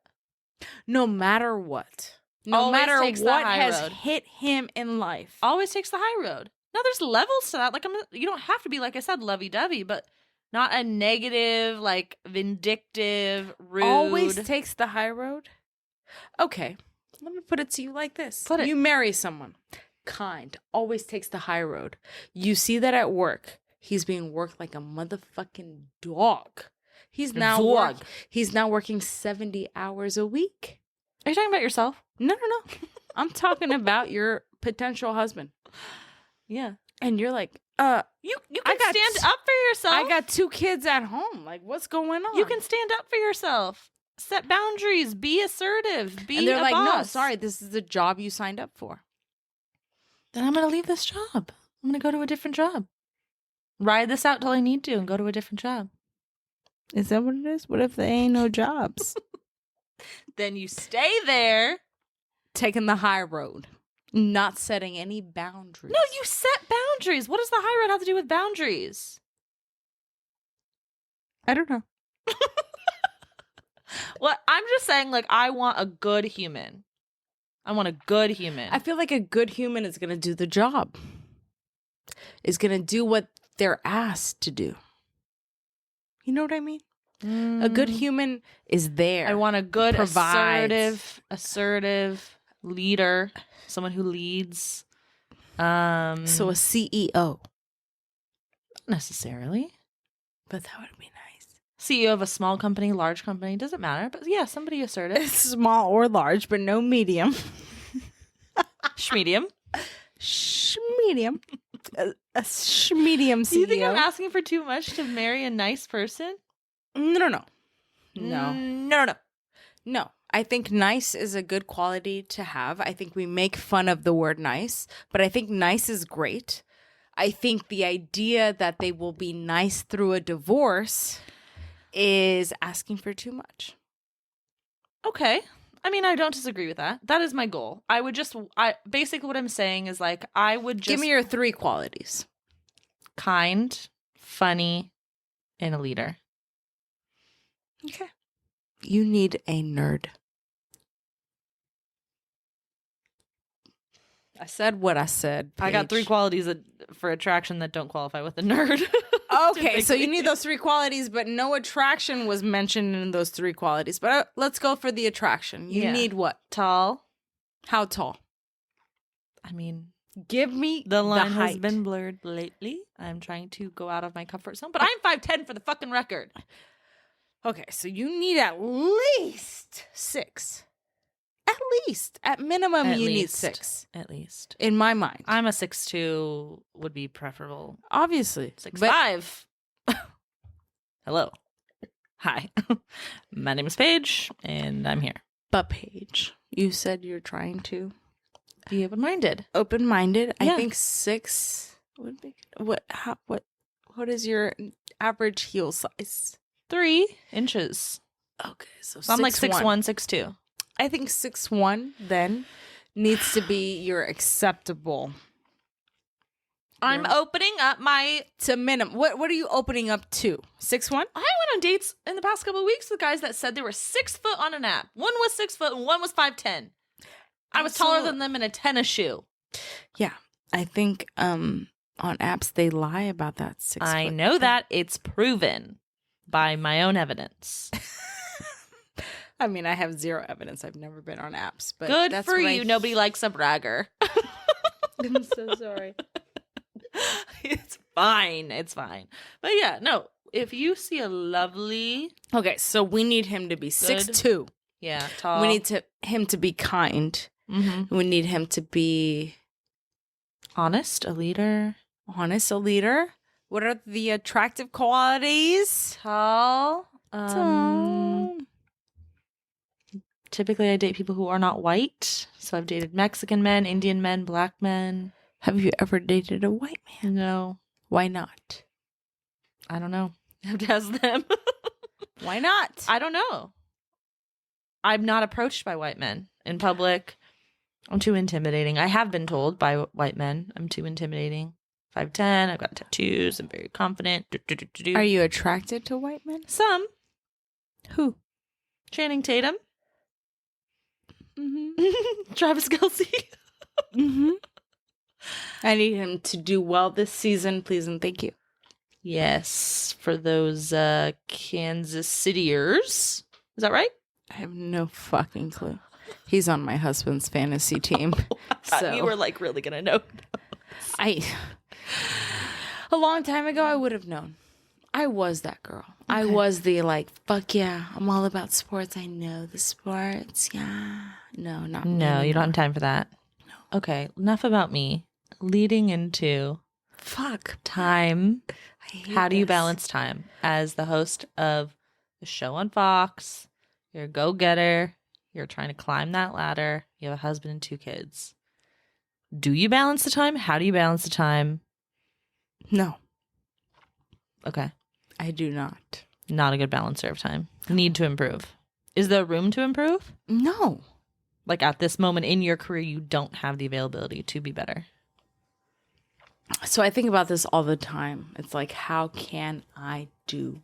No matter what. No Always matter takes the what high has road. hit him in life. Always takes the high road. Now, there's levels to that. Like, you don't have to be, like I said, lovey-dovey, but not a negative, like, vindictive, rude. Always takes the high road? Okay. Let me put it to you like this. You marry someone. Kind. Always takes the high road. You see that at work. He's being worked like a motherfucking dog. He's now working 70 hours a week. Are you talking about yourself? No. I'm talking about your potential husband. Yeah. And you're like, you can stand up for yourself. I got 2 kids at home. Like, what's going on? You can stand up for yourself. Set boundaries. Be assertive. Be and they're a like, boss. no, sorry, this is the job you signed up for. Then I'm going to leave this job. I'm going to go to a different job. Ride this out till I need to and go to a different job. Is that what it is? What if there ain't no jobs? Then you stay there. Taking the high road. Not setting any boundaries. No, you set boundaries. What does the high road have to do with boundaries? I don't know. Well, I'm just saying, like, I want a good human. I want a good human. I feel like a good human is going to do the job. Is going to do what they're asked to do. You know what I mean? A good human is there. I want a good, provides. assertive leader. Someone who leads. So a CEO. Not necessarily. But that would be nice. CEO of a small company, large company, doesn't matter. But yeah, somebody assertive. Small or large, but no medium. Schmedium. Schmedium. A schmedium CEO. Do you think I'm asking for too much to marry a nice person? No. No. I think nice is a good quality to have. I think we make fun of the word nice, but I think nice is great. I think the idea that they will be nice through a divorce is asking for too much. Okay. I mean, I don't disagree with that. That is my goal. Basically what I'm saying is, like, I would just... Give me your 3 qualities. Kind, funny, and a leader. Okay. You need a nerd. I said what I said, Paige. I got 3 qualities for attraction that don't qualify with a nerd. Okay, so you need those 3 qualities, but no attraction was mentioned in those 3 qualities. But let's go for the attraction. You need what? Tall. How tall? I mean, give me the line height. has been blurred lately. I'm trying to go out of my comfort zone, but I'm 5'10" for the fucking record. Okay, so you need at least 6. At least. At minimum, you need 6. At least. In my mind. I'm a 6'2", would be preferable. Obviously. 6'5". Hello. Hi. My name is Paige, and I'm here. But Paige, you said you're trying to be open-minded. Open-minded? Yeah. I think 6 would be... What is your average heel size? 3 inches. Okay, so I'm like 6'1", 6'2". I think 6'1" then needs to be your acceptable. I'm opening up my... To minimum. What are you opening up to? 6'1"? I went on dates in the past couple of weeks with guys that said they were 6 foot on an app. One was 6 foot and one was 5'10". I was taller than them in a tennis shoe. Yeah. I think on apps they lie about that 6 foot. I know that. It's proven by my own evidence. I mean, I have 0 evidence. I've never been on apps. But good that's for you. Nobody likes a bragger. I'm so sorry. It's fine. It's fine. But yeah, no. if you see a lovely, Okay, so we need him to be 6'2". Tall. We need him to be kind. Mm-hmm. We need him to be honest, a leader. Honest, a leader. What are the attractive qualities? Tall. Tall. Typically, I date people who are not white. So I've dated Mexican men, Indian men, black men. Have you ever dated a white man? No. Why not? I don't know. I have to ask them. Why not? I don't know. I'm not approached by white men in public. I'm too intimidating. I have been told by white men I'm too intimidating. 5'10", I've got tattoos, I'm very confident. Are you attracted to white men? Some. Who? Channing Tatum. Mm-hmm. Travis Kelce. Mm-hmm. I need him to do well this season, please and thank you. Yes, for those Kansas Cityers. Is that right? I have no fucking clue. He's on my husband's fantasy team. So you were like really gonna know. A long time ago, I would have known. I was that girl. Okay. I was the like, fuck yeah, I'm all about sports. I know the sports. Yeah. No, not me. No, you don't have time for that. No. Okay, enough about me. Leading into time. How do you balance time as the host of the show on Fox? You're a go-getter. You're trying to climb that ladder. You have a husband and 2 kids. Do you balance the time? How do you balance the time? No. Okay. I do not. Not a good balancer of time. Need to improve. Is there room to improve? No. Like at this moment in your career, you don't have the availability to be better. So I think about this all the time. It's like, how can I do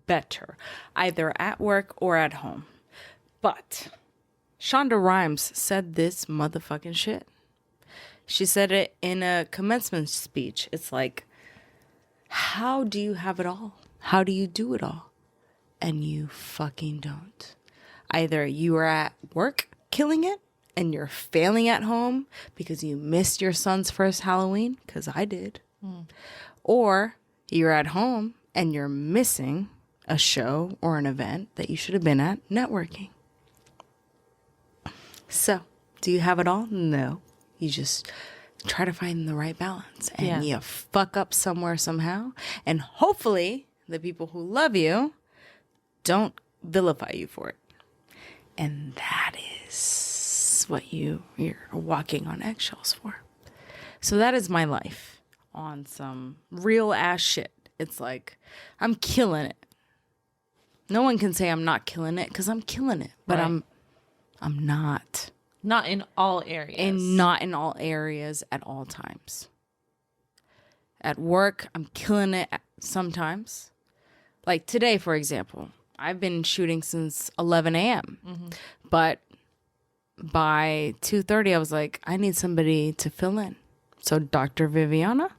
better? Either at work or at home. But Shonda Rhimes said this motherfucking shit. She said it in a commencement speech. It's like, how do you have it all? How do you do it all? And you fucking don't. Either you are at work killing it and you're failing at home because you missed your son's first Halloween, because I did. Or you're at home and you're missing a show or an event that you should have been at networking. So, do you have it all? No. You just try to find the right balance. And you fuck up somewhere somehow. And hopefully, the people who love you don't vilify you for it. And that is what you're walking on eggshells for. So that is my life on some real ass shit. It's like, I'm killing it. No one can say I'm not killing it because I'm killing it. But right. I'm not. Not in all areas. And not in all areas at all times. At work, I'm killing it sometimes. Like today, for example, I've been shooting since 11 a.m. Mm-hmm. But by 2:30, I was like, I need somebody to fill in. So Dr. Viviana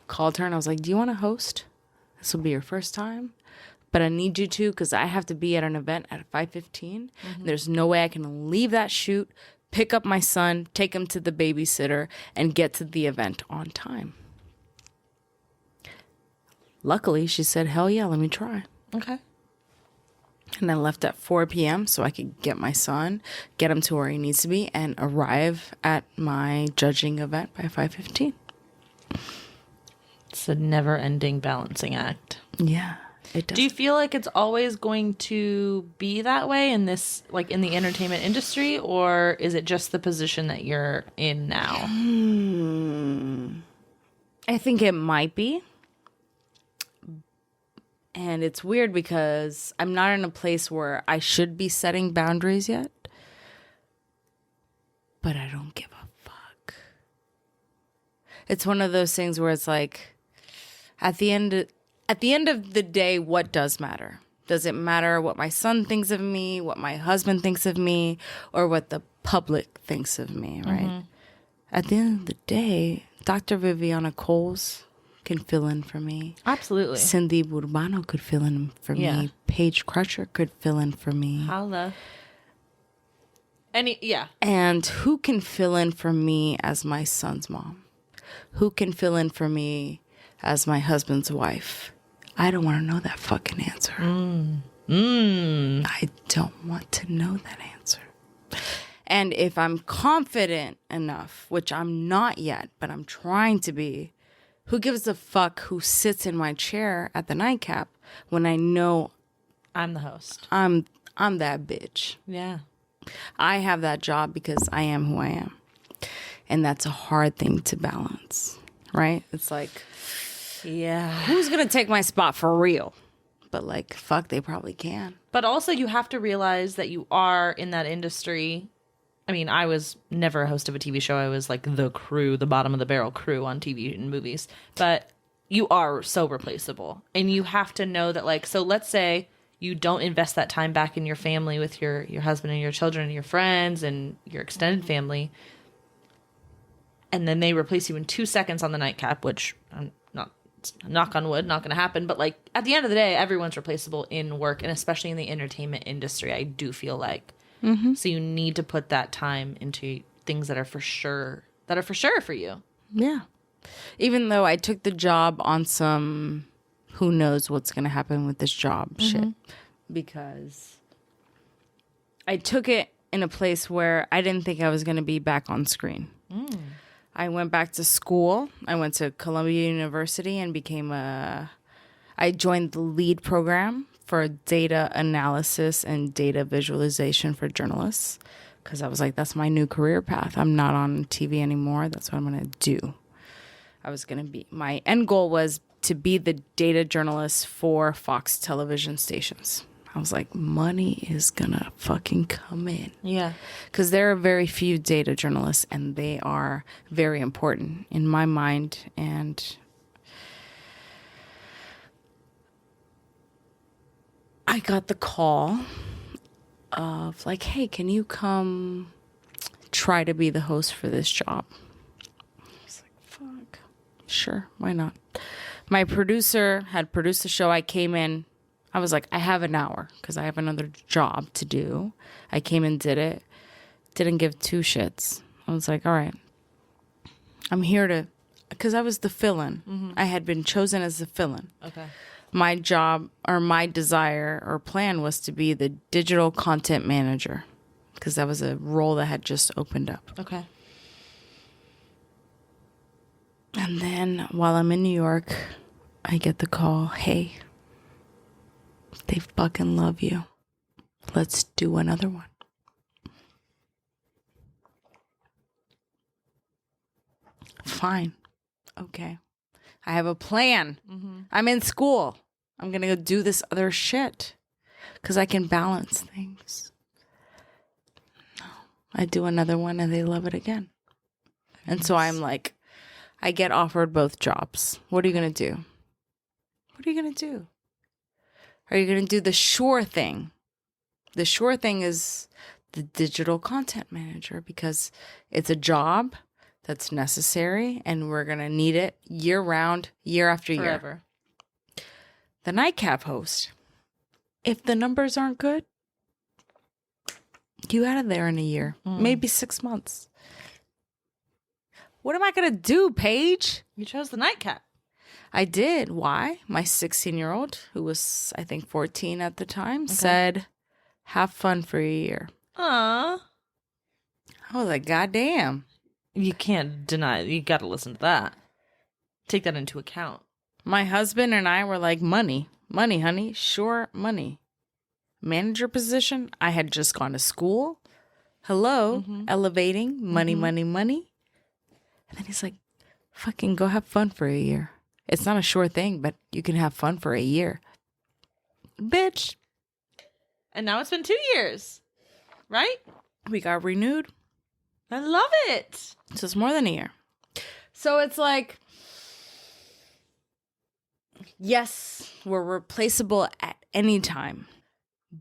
called her and I was like, do you want to host? This will be your first time. But I need you to because I have to be at an event at 5:15. Mm-hmm. There's no way I can leave that shoot, pick up my son, take him to the babysitter, and get to the event on time. Luckily, she said, hell yeah, let me try. Okay. And I left at 4 p.m. so I could get my son, get him to where he needs to be, and arrive at my judging event by 5:15. It's a never-ending balancing act. Yeah, it does. Do you feel like it's always going to be that way in this, like in the entertainment industry, or is it just the position that you're in now? I think it might be. And it's weird because I'm not in a place where I should be setting boundaries yet. But I don't give a fuck. It's one of those things where it's like, at the end of the day, what does matter? Does it matter what my son thinks of me, what my husband thinks of me, or what the public thinks of me, right? Mm-hmm. At the end of the day, Dr. Viviana Coles can fill in for me. Absolutely. Cindy Burbano could fill in for me. Paige Crusher could fill in for me. Holla. And who can fill in for me as my son's mom? Who can fill in for me as my husband's wife? I don't want to know that fucking answer. I don't want to know that answer. And if I'm confident enough, which I'm not yet, but I'm trying to be, who gives a fuck who sits in my chair at the Nightcap when I know I'm the host? I'm that bitch. Yeah. I have that job because I am who I am. And that's a hard thing to balance, right? It's like, yeah, who's going to take my spot for real? But like, fuck, they probably can. But also you have to realize that you are in that industry. I mean, I was never a host of a TV show. I was like the crew, the bottom of the barrel crew on TV and movies. But you are so replaceable. And you have to know that, like, so let's say you don't invest that time back in your family with your husband and your children and your friends and your extended family. And then they replace you in 2 seconds on the Nightcap, which I'm not, knock on wood, not going to happen. But like at the end of the day, everyone's replaceable in work, and especially in the entertainment industry, I do feel like. Mm-hmm. So you need to put that time into things that are for sure for you. Yeah. Even though I took the job on some who knows what's going to happen with this job shit. Because I took it in a place where I didn't think I was going to be back on screen. I went back to school. I went to Columbia University and I joined the lead program for data analysis and data visualization for journalists. Because I was like, that's my new career path. I'm not on TV anymore. That's what I'm going to do. My end goal was to be the data journalist for Fox television stations. I was like, money is gonna fucking come in. Yeah. Because there are very few data journalists, and they are very important in my mind. And I got the call of like, hey, can you come try to be the host for this job? I was like, fuck. Sure, why not? My producer had produced the show. I came in. I was like, I have an hour because I have another job to do. I came and did it. Didn't give two shits. I was like, all right. I'm here to, because I was the fill-in. I had been chosen as the fill-in. Okay. My job or my desire or plan was to be the digital content manager because that was a role that had just opened up. Okay. And then while I'm in New York, I get the call, hey, they fucking love you. Let's do another one. Fine. Okay. I have a plan. I'm in school. I'm going to go do this other shit because I can balance things. No. I do another one and they love it again. And so I'm like, I get offered both jobs. What are you going to do? What are you going to do? Are you going to do the sure thing? The sure thing is the digital content manager because it's a job that's necessary and we're going to need it year round, year after year. Forever. The Nightcap host, if the numbers aren't good, you out of there in a year, maybe 6 months. What am I going to do, Paige? You chose the Nightcap. I did. Why? My 16-year-old, who was, I think, 14 at the time, said, have fun for a year. Aww. I was like, God damn. You can't deny it. You got to listen to that. Take that into account. My husband and I were like, money, honey. Sure, money. Manager position. I had just gone to school. Hello. Elevating. Money, money, money. And then he's like, fucking go have fun for a year. It's not a sure thing, but you can have fun for a year. Bitch. And now it's been 2 years, right? We got renewed. I love it. So it's more than a year. So it's like, yes, we're replaceable at any time.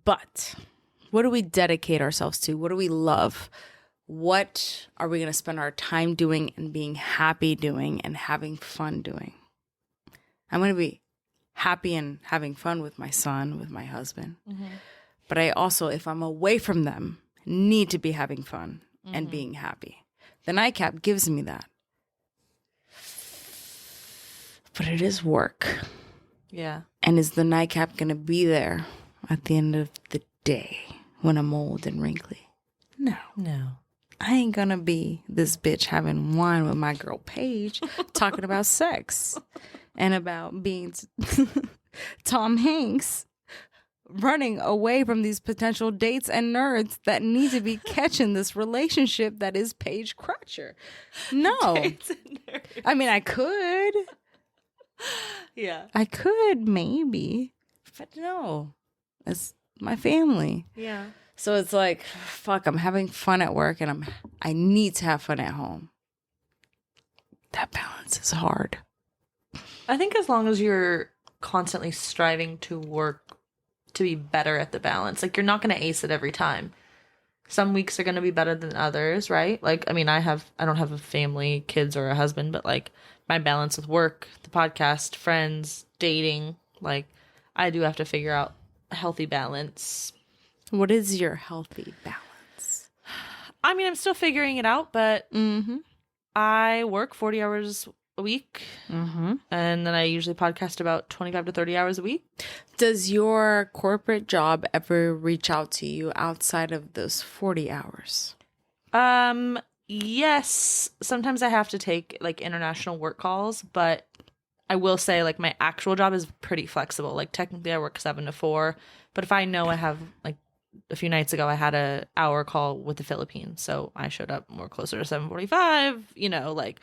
But what do we dedicate ourselves to? What do we love? What are we going to spend our time doing and being happy doing and having fun doing? I'm going to be happy and having fun with my son, with my husband. But I also, if I'm away from them, need to be having fun and being happy. The Nightcap gives me that. But it is work. Yeah. And is the nightcap going to be there at the end of the day when I'm old and wrinkly? No. I ain't going to be this bitch having wine with my girl Paige talking about sex and about being Tom Hanks running away from these potential dates and nerds that need to be catching this relationship that is Paige Crutcher. No. Dates and nerds. I mean, I could. Yeah. I could, maybe. But no. It's my family. Yeah. So it's like, fuck, I'm having fun at work and I need to have fun at home. That balance is hard. I think as long as you're constantly striving to work to be better at the balance, like you're not going to ace it every time. Some weeks are going to be better than others, right? Like, I mean, I don't have a family, kids, or a husband, but like my balance with work, the podcast, friends, dating, like I do have to figure out a healthy balance. What is your healthy balance? I mean, I'm still figuring it out, but I work 40 hours a week, and then I usually podcast about 25 to 30 hours a week. Does your corporate job ever reach out to you outside of those 40 hours? Yes. Sometimes I have to take like international work calls, but I will say like my actual job is pretty flexible. Like technically I work 7 to 4, but if I know I have like a few nights ago I had a hour call with the Philippines, so I showed up more closer to 7:45, like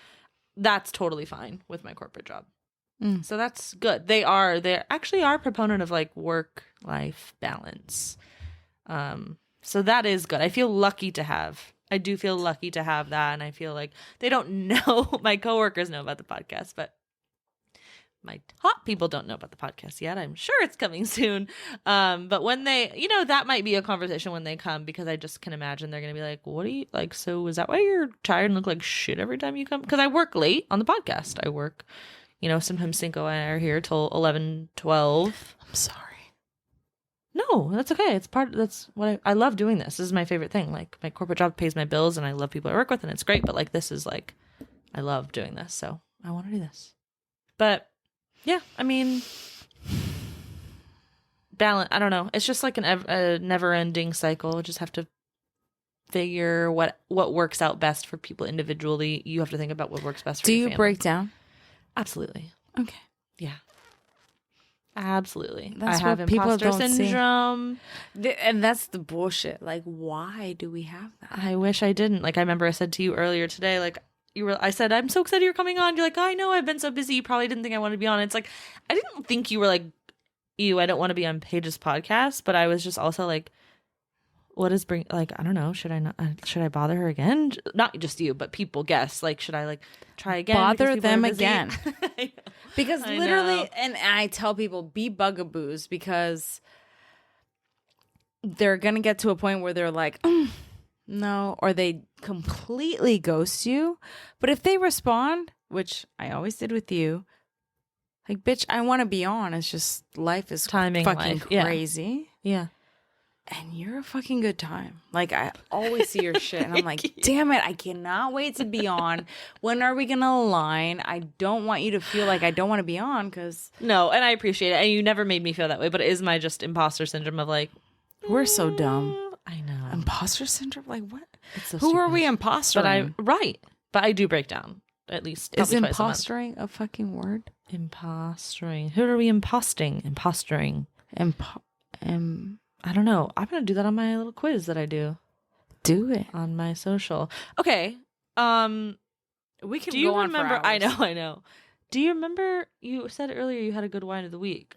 that's totally fine with my corporate job. So that's good. They actually are proponent of like work-life balance. So that is good. I do feel lucky to have that. And I feel like they don't know, my coworkers know about the podcast, but my top people don't know about the podcast yet. I'm sure it's coming soon. But when they, that might be a conversation when they come, because I just can imagine they're going to be like, what do you like? So is that why you're tired and look like shit every time you come? Because I work late on the podcast. I work, sometimes Cinco and I are here till 11, 12. I'm sorry. No, that's okay. That's what I love doing this. This is my favorite thing. Like my corporate job pays my bills and I love people I work with and it's great. But like, this is like, I love doing this. So I want to do this. But yeah, I mean, balance. I don't know. It's just like a never-ending cycle. Just have to figure what works out best for people individually. You have to think about what works best for your family. Do you break down? Absolutely. Okay. Yeah. Absolutely. That's I have what people imposter don't syndrome. And that's the bullshit. Like, why do we have that? I wish I didn't. Like, I remember I said to you earlier today, like, I said, I'm so excited you're coming on. You're like, I know, I've been so busy. You probably didn't think I wanted to be on. It's like, I didn't think you were like, I don't want to be on Paige's podcast. But I was just also like, I don't know. Should I bother her again? Not just you, but people guess. Like, should I like try again? Bother them again. Because I literally, know. and I tell people, be bugaboos, because they're going to get to a point where they're like, no, or they completely ghost you. But if they respond, which I always did with you, like, bitch, I want to be on. It's just life is fucking crazy. Yeah. And you're a fucking good time. Like, I always see your shit and I'm like, damn it, I cannot wait to be on. When are we gonna align? I don't want you to feel like I don't want to be on, because no, and I appreciate it. And you never made me feel that way, but it is my just imposter syndrome of like, we're so dumb. I know. Imposter syndrome? Like, what? It's so Who stupid. are we impostering? But I do break down at least. Is impostering a fucking word? Impostering. Who are we imposting? Impostering. I don't know. I'm going to do that on my little quiz that I do. Do it. On my social. Okay. We can go on for hours. I know. Do you remember you said earlier you had a good wine of the week?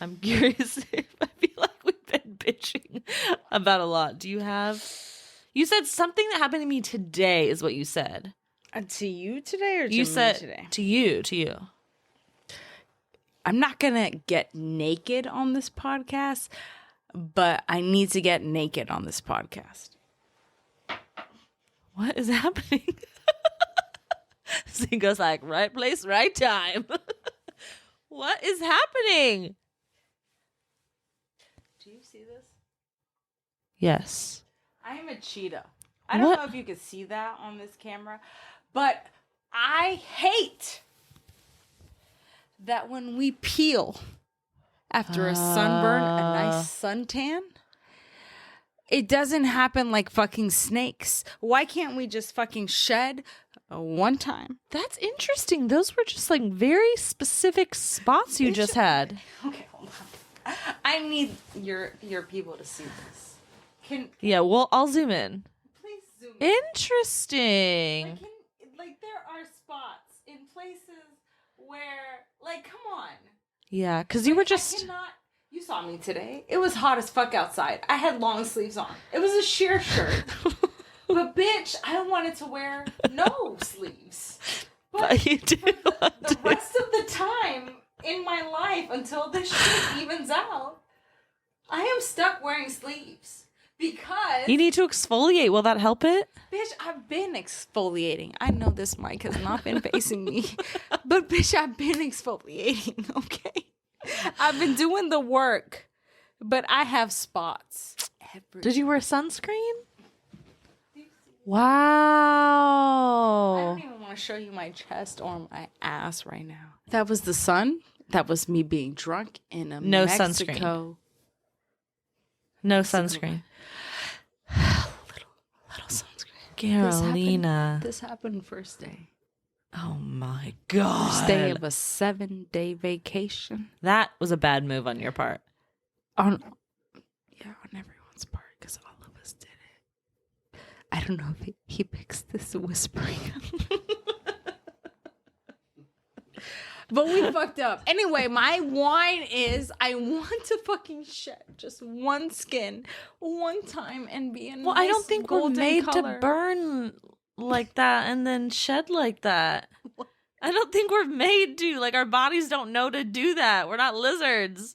I'm curious if I feel like we've been bitching about a lot. Do you have? You said something that happened to me today is what you said. To you today or to you me said today? To you. I'm not going to get naked on this podcast, but I need to get naked on this podcast. What is happening? Cinco's like, right place, right time. What is happening? Do you see this? Yes. I am a cheetah. I don't know if you can see that on this camera, but I hate that when we peel after a sunburn, a nice suntan. It doesn't happen like fucking snakes. Why can't we just fucking shed one time? That's interesting. Those were just like very specific spots you just had. Okay, hold on. I need your people to see this. Yeah, well, I'll zoom in. Please zoom in. Interesting. Like there are spots in places where, like, come on. Yeah, because you were just... You saw me today. It was hot as fuck outside. I had long sleeves on. It was a sheer shirt. But bitch, I wanted to wear no sleeves. But you do. The rest of the time in my life until this shit evens out, I am stuck wearing sleeves. Because... You need to exfoliate. Will that help it? Bitch, I've been exfoliating. I know this mic has not been facing me. But bitch, I've been exfoliating, okay? I've been doing the work, but I have spots. Did you wear sunscreen? Wow. I don't even want to show you my chest or my ass right now. That was the sun. That was me being drunk in a No Mexico. sunscreen. No sunscreen. little sunscreen. Carolina. This happened first day. Oh my God. First day of a 7-day vacation. That was a bad move on your part. On everyone's part, because all of us did it. I don't know if he picks this whispering. But we fucked up. Anyway, my wine is I want to fucking shed just one skin one time and be in. Well, nice I don't think we're made color. to burn like that and then shed like that. I don't think we're made to. Like, our bodies don't know to do that. We're not lizards.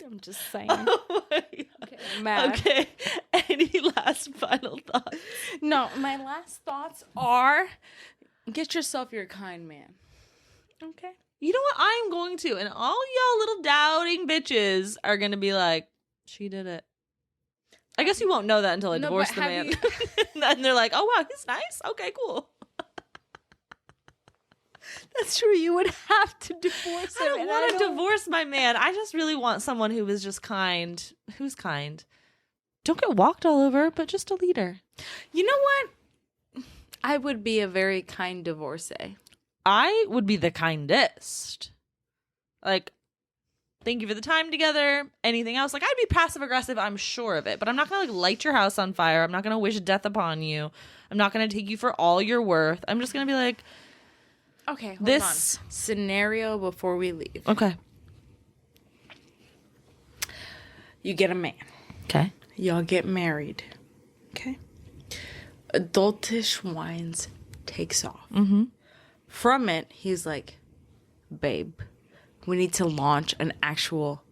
I'm just saying. Oh my God. Okay, I'm mad. Okay. Any last final thoughts? No, my last thoughts are get yourself your kind man. Okay. You know what? I'm going to. And all y'all little doubting bitches are going to be like, she did it. I guess you won't know that until I divorce the man. And they're like, oh, wow, he's nice. Okay, cool. That's true. You would have to divorce him. I don't want to divorce my man. I just really want someone who is just kind. Who's kind? Don't get walked all over, but just a leader. You know what? I would be a very kind divorcee. I would be the kindest. Like, thank you for the time together. Anything else? Like, I'd be passive aggressive, I'm sure of it. But I'm not going to, like, light your house on fire. I'm not going to wish death upon you. I'm not going to take you for all you're worth. I'm just going to be like, okay, hold on. Scenario before we leave. Okay. You get a man. Okay. Y'all get married. Okay. Adultish Wines takes off. Mm-hmm. From it, he's like, babe, we need to launch an actual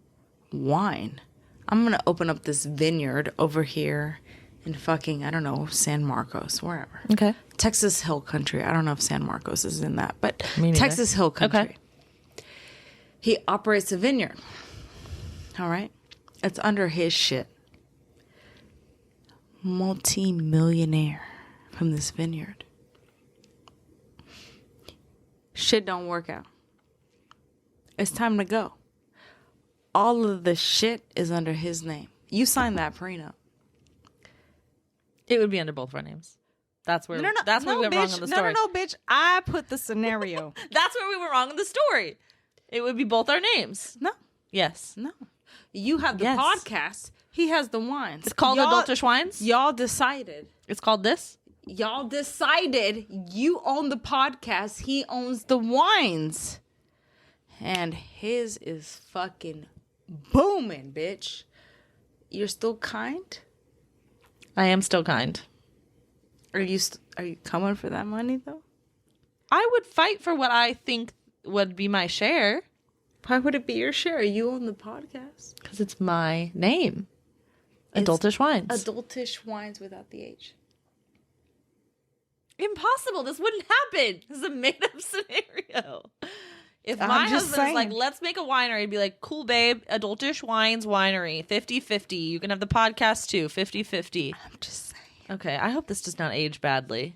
wine. I'm going to open up this vineyard over here in fucking, I don't know, San Marcos, wherever. Okay. Texas Hill Country. I don't know if San Marcos is in that, but Me neither. Texas Hill Country. Okay. He operates a vineyard. All right. It's under his shit. Multi-millionaire from this vineyard. Shit don't work out. It's time to go. All of the shit is under his name. You signed that prenup. It would be under both of our names. That's where that's where we went wrong in the story. No, bitch. I put the scenario. That's where we were wrong in the story. It would be both our names. No. Yes. No. You have the podcast. He has the wines. It's called Adultish Wines? Y'all decided. It's called this? Y'all decided you own the podcast. He owns the wines. And his is fucking booming, bitch. You're still kind? I am still kind. Are you coming for that money, though? I would fight for what I think would be my share. Why would it be your share? You own the podcast. Because it's my name. Adultish Wines. Adultish Wines without the H. Impossible. This wouldn't happen. This is a made-up scenario. If my husband is like, let's make a winery, I'd be like, cool, babe. Adultish Wines Winery. 50-50. You can have the podcast, too. 50-50. I'm just saying. Okay. I hope this does not age badly.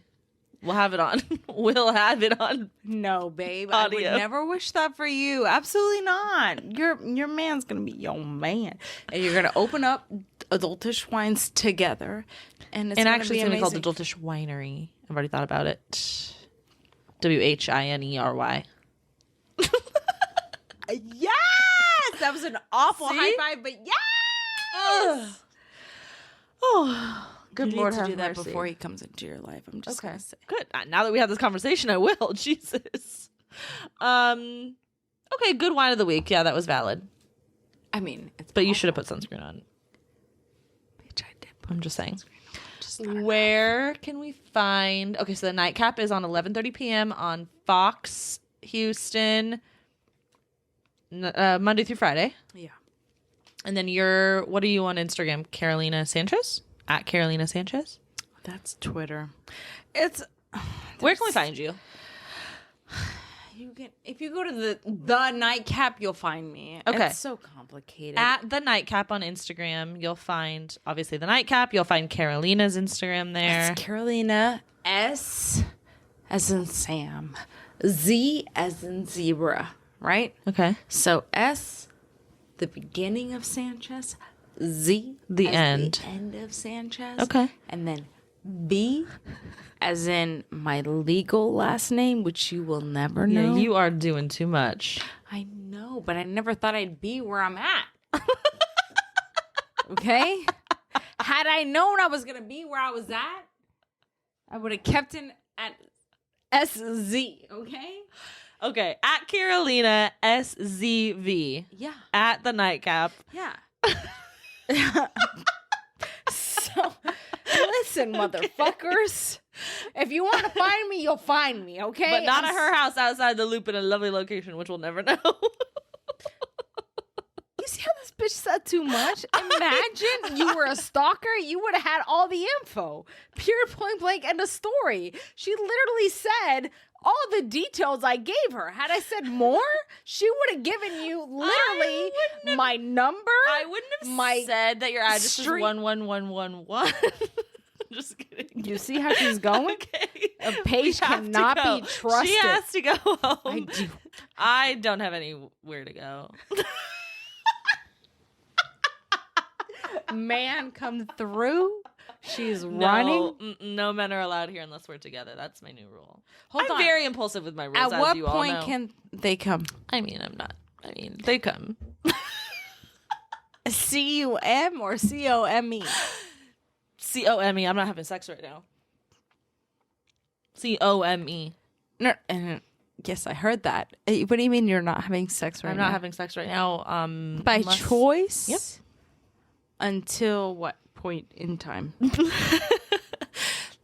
We'll have it on. We'll have it on. No, babe. Audio. I would never wish that for you. Absolutely not. Your man's gonna be your man, and you're gonna open up Adultish Wines together, and Actually, it's gonna be called amazing. Adultish Winery. I've already thought about it. WHINERY. Yes, that was an awful See? high five, but yes. Oh, good You Lord, need to have do that mercy. before he comes into your life. I'm just gonna say. Good. Now that we have this conversation, I will. Jesus. Okay, good wine of the week. Yeah, that was valid. I mean, it's But you should have put sunscreen on. Bitch, I did. I'm just saying. Just not Where can we find? Okay, so the Nightcap is on 11:30 p.m. on Fox Houston, Monday through Friday. Yeah. And then what are you on Instagram? Carolina Sanchez? At Carolina Sanchez? That's Twitter. It's Where can we find you? if you go to the Nightcap, you'll find me. Okay. It's so complicated. At the Nightcap on Instagram, you'll find obviously the Nightcap. You'll find Carolina's Instagram there. It's Carolina S as in Sam, Z as in zebra, right? Okay. So S, the beginning of Sanchez, Z, The as end. the end of Sanchez. Okay. And then B, as in my legal last name, which you will never know. Yeah, you are doing too much. I know, but I never thought I'd be where I'm at. Okay? Had I known I was going to be where I was at, I would have kept it at SZ, okay? Okay. At Carolina SZV. Yeah. At the Nightcap. Yeah. So, listen, motherfuckers. If you want to find me, you'll find me, okay? But not at her house outside the loop in a lovely location, which we'll never know. You see how this bitch said too much? Imagine you were a stalker. You would have had all the info. Pure point blank end of story. She literally said all the details I gave her. Had I said more, she would have given you literally my number. I wouldn't have my said that your address is street- 11111. Just kidding. You see how she's going? Okay. Paige We have to cannot go. be trusted. She has to go home. I do. I don't have anywhere to go. Man come through. She's running. No men are allowed here unless we're together. That's my new rule. Hold I'm on. very impulsive with my rules. At as what you all point know. can they come? I'm not. They come. C-U-M or C-O-M-E? C-O-M-E. I'm not having sex right now. C-O-M-E. No, yes, I heard that. What do you mean you're not having sex right I'm now? not having sex right now. By unless- choice? Yep. Until what point in time?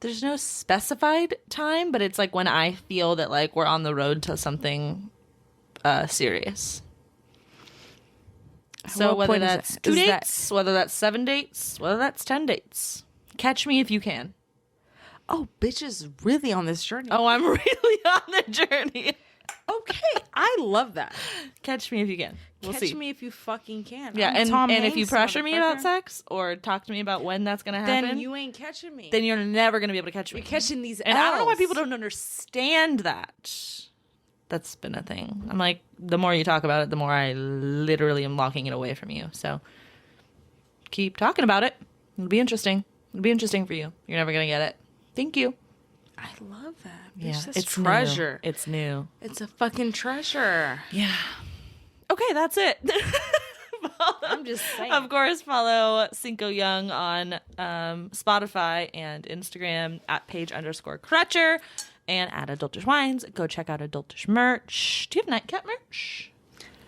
There's no specified time, but it's like when I feel that like we're on the road to something serious. So What whether point is that's that? 2 Is that- dates, whether that's 7 dates, whether that's 10 dates. Catch me if you can. Oh, bitch is really on this journey. Oh, I'm really on the journey. Okay, I love that. Catch me if you can. We'll Catch see. me if you fucking can. Yeah, I'm Tom and if you Hanks, pressure me about motherfucker. sex or talk to me about when that's gonna happen, then you ain't catching me. then you're never gonna be able to catch me. You're catching these And I don't know why Ls. people don't understand that. That's been a thing. I'm like, the more you talk about it, the more I literally am locking it away from you. So keep talking about it. It'll be interesting. It'll be interesting for you. You're never gonna get it. Thank you. I love that. Bitch, Yeah, that's it's treasure. New. It's new. It's a fucking treasure. Yeah. Okay, that's it. I'm just saying. Of course, follow Cinco Young on Spotify and Instagram at Paige_Crutcher and at Adultish Wines. Go check out Adultish merch. Do you have Nightcap merch?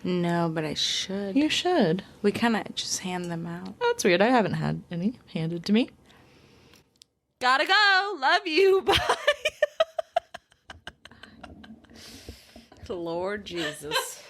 No, but I should. You should. We kind of just hand them out. Oh, that's weird. I haven't had any handed to me. Gotta go. Love you. Bye. Lord Jesus.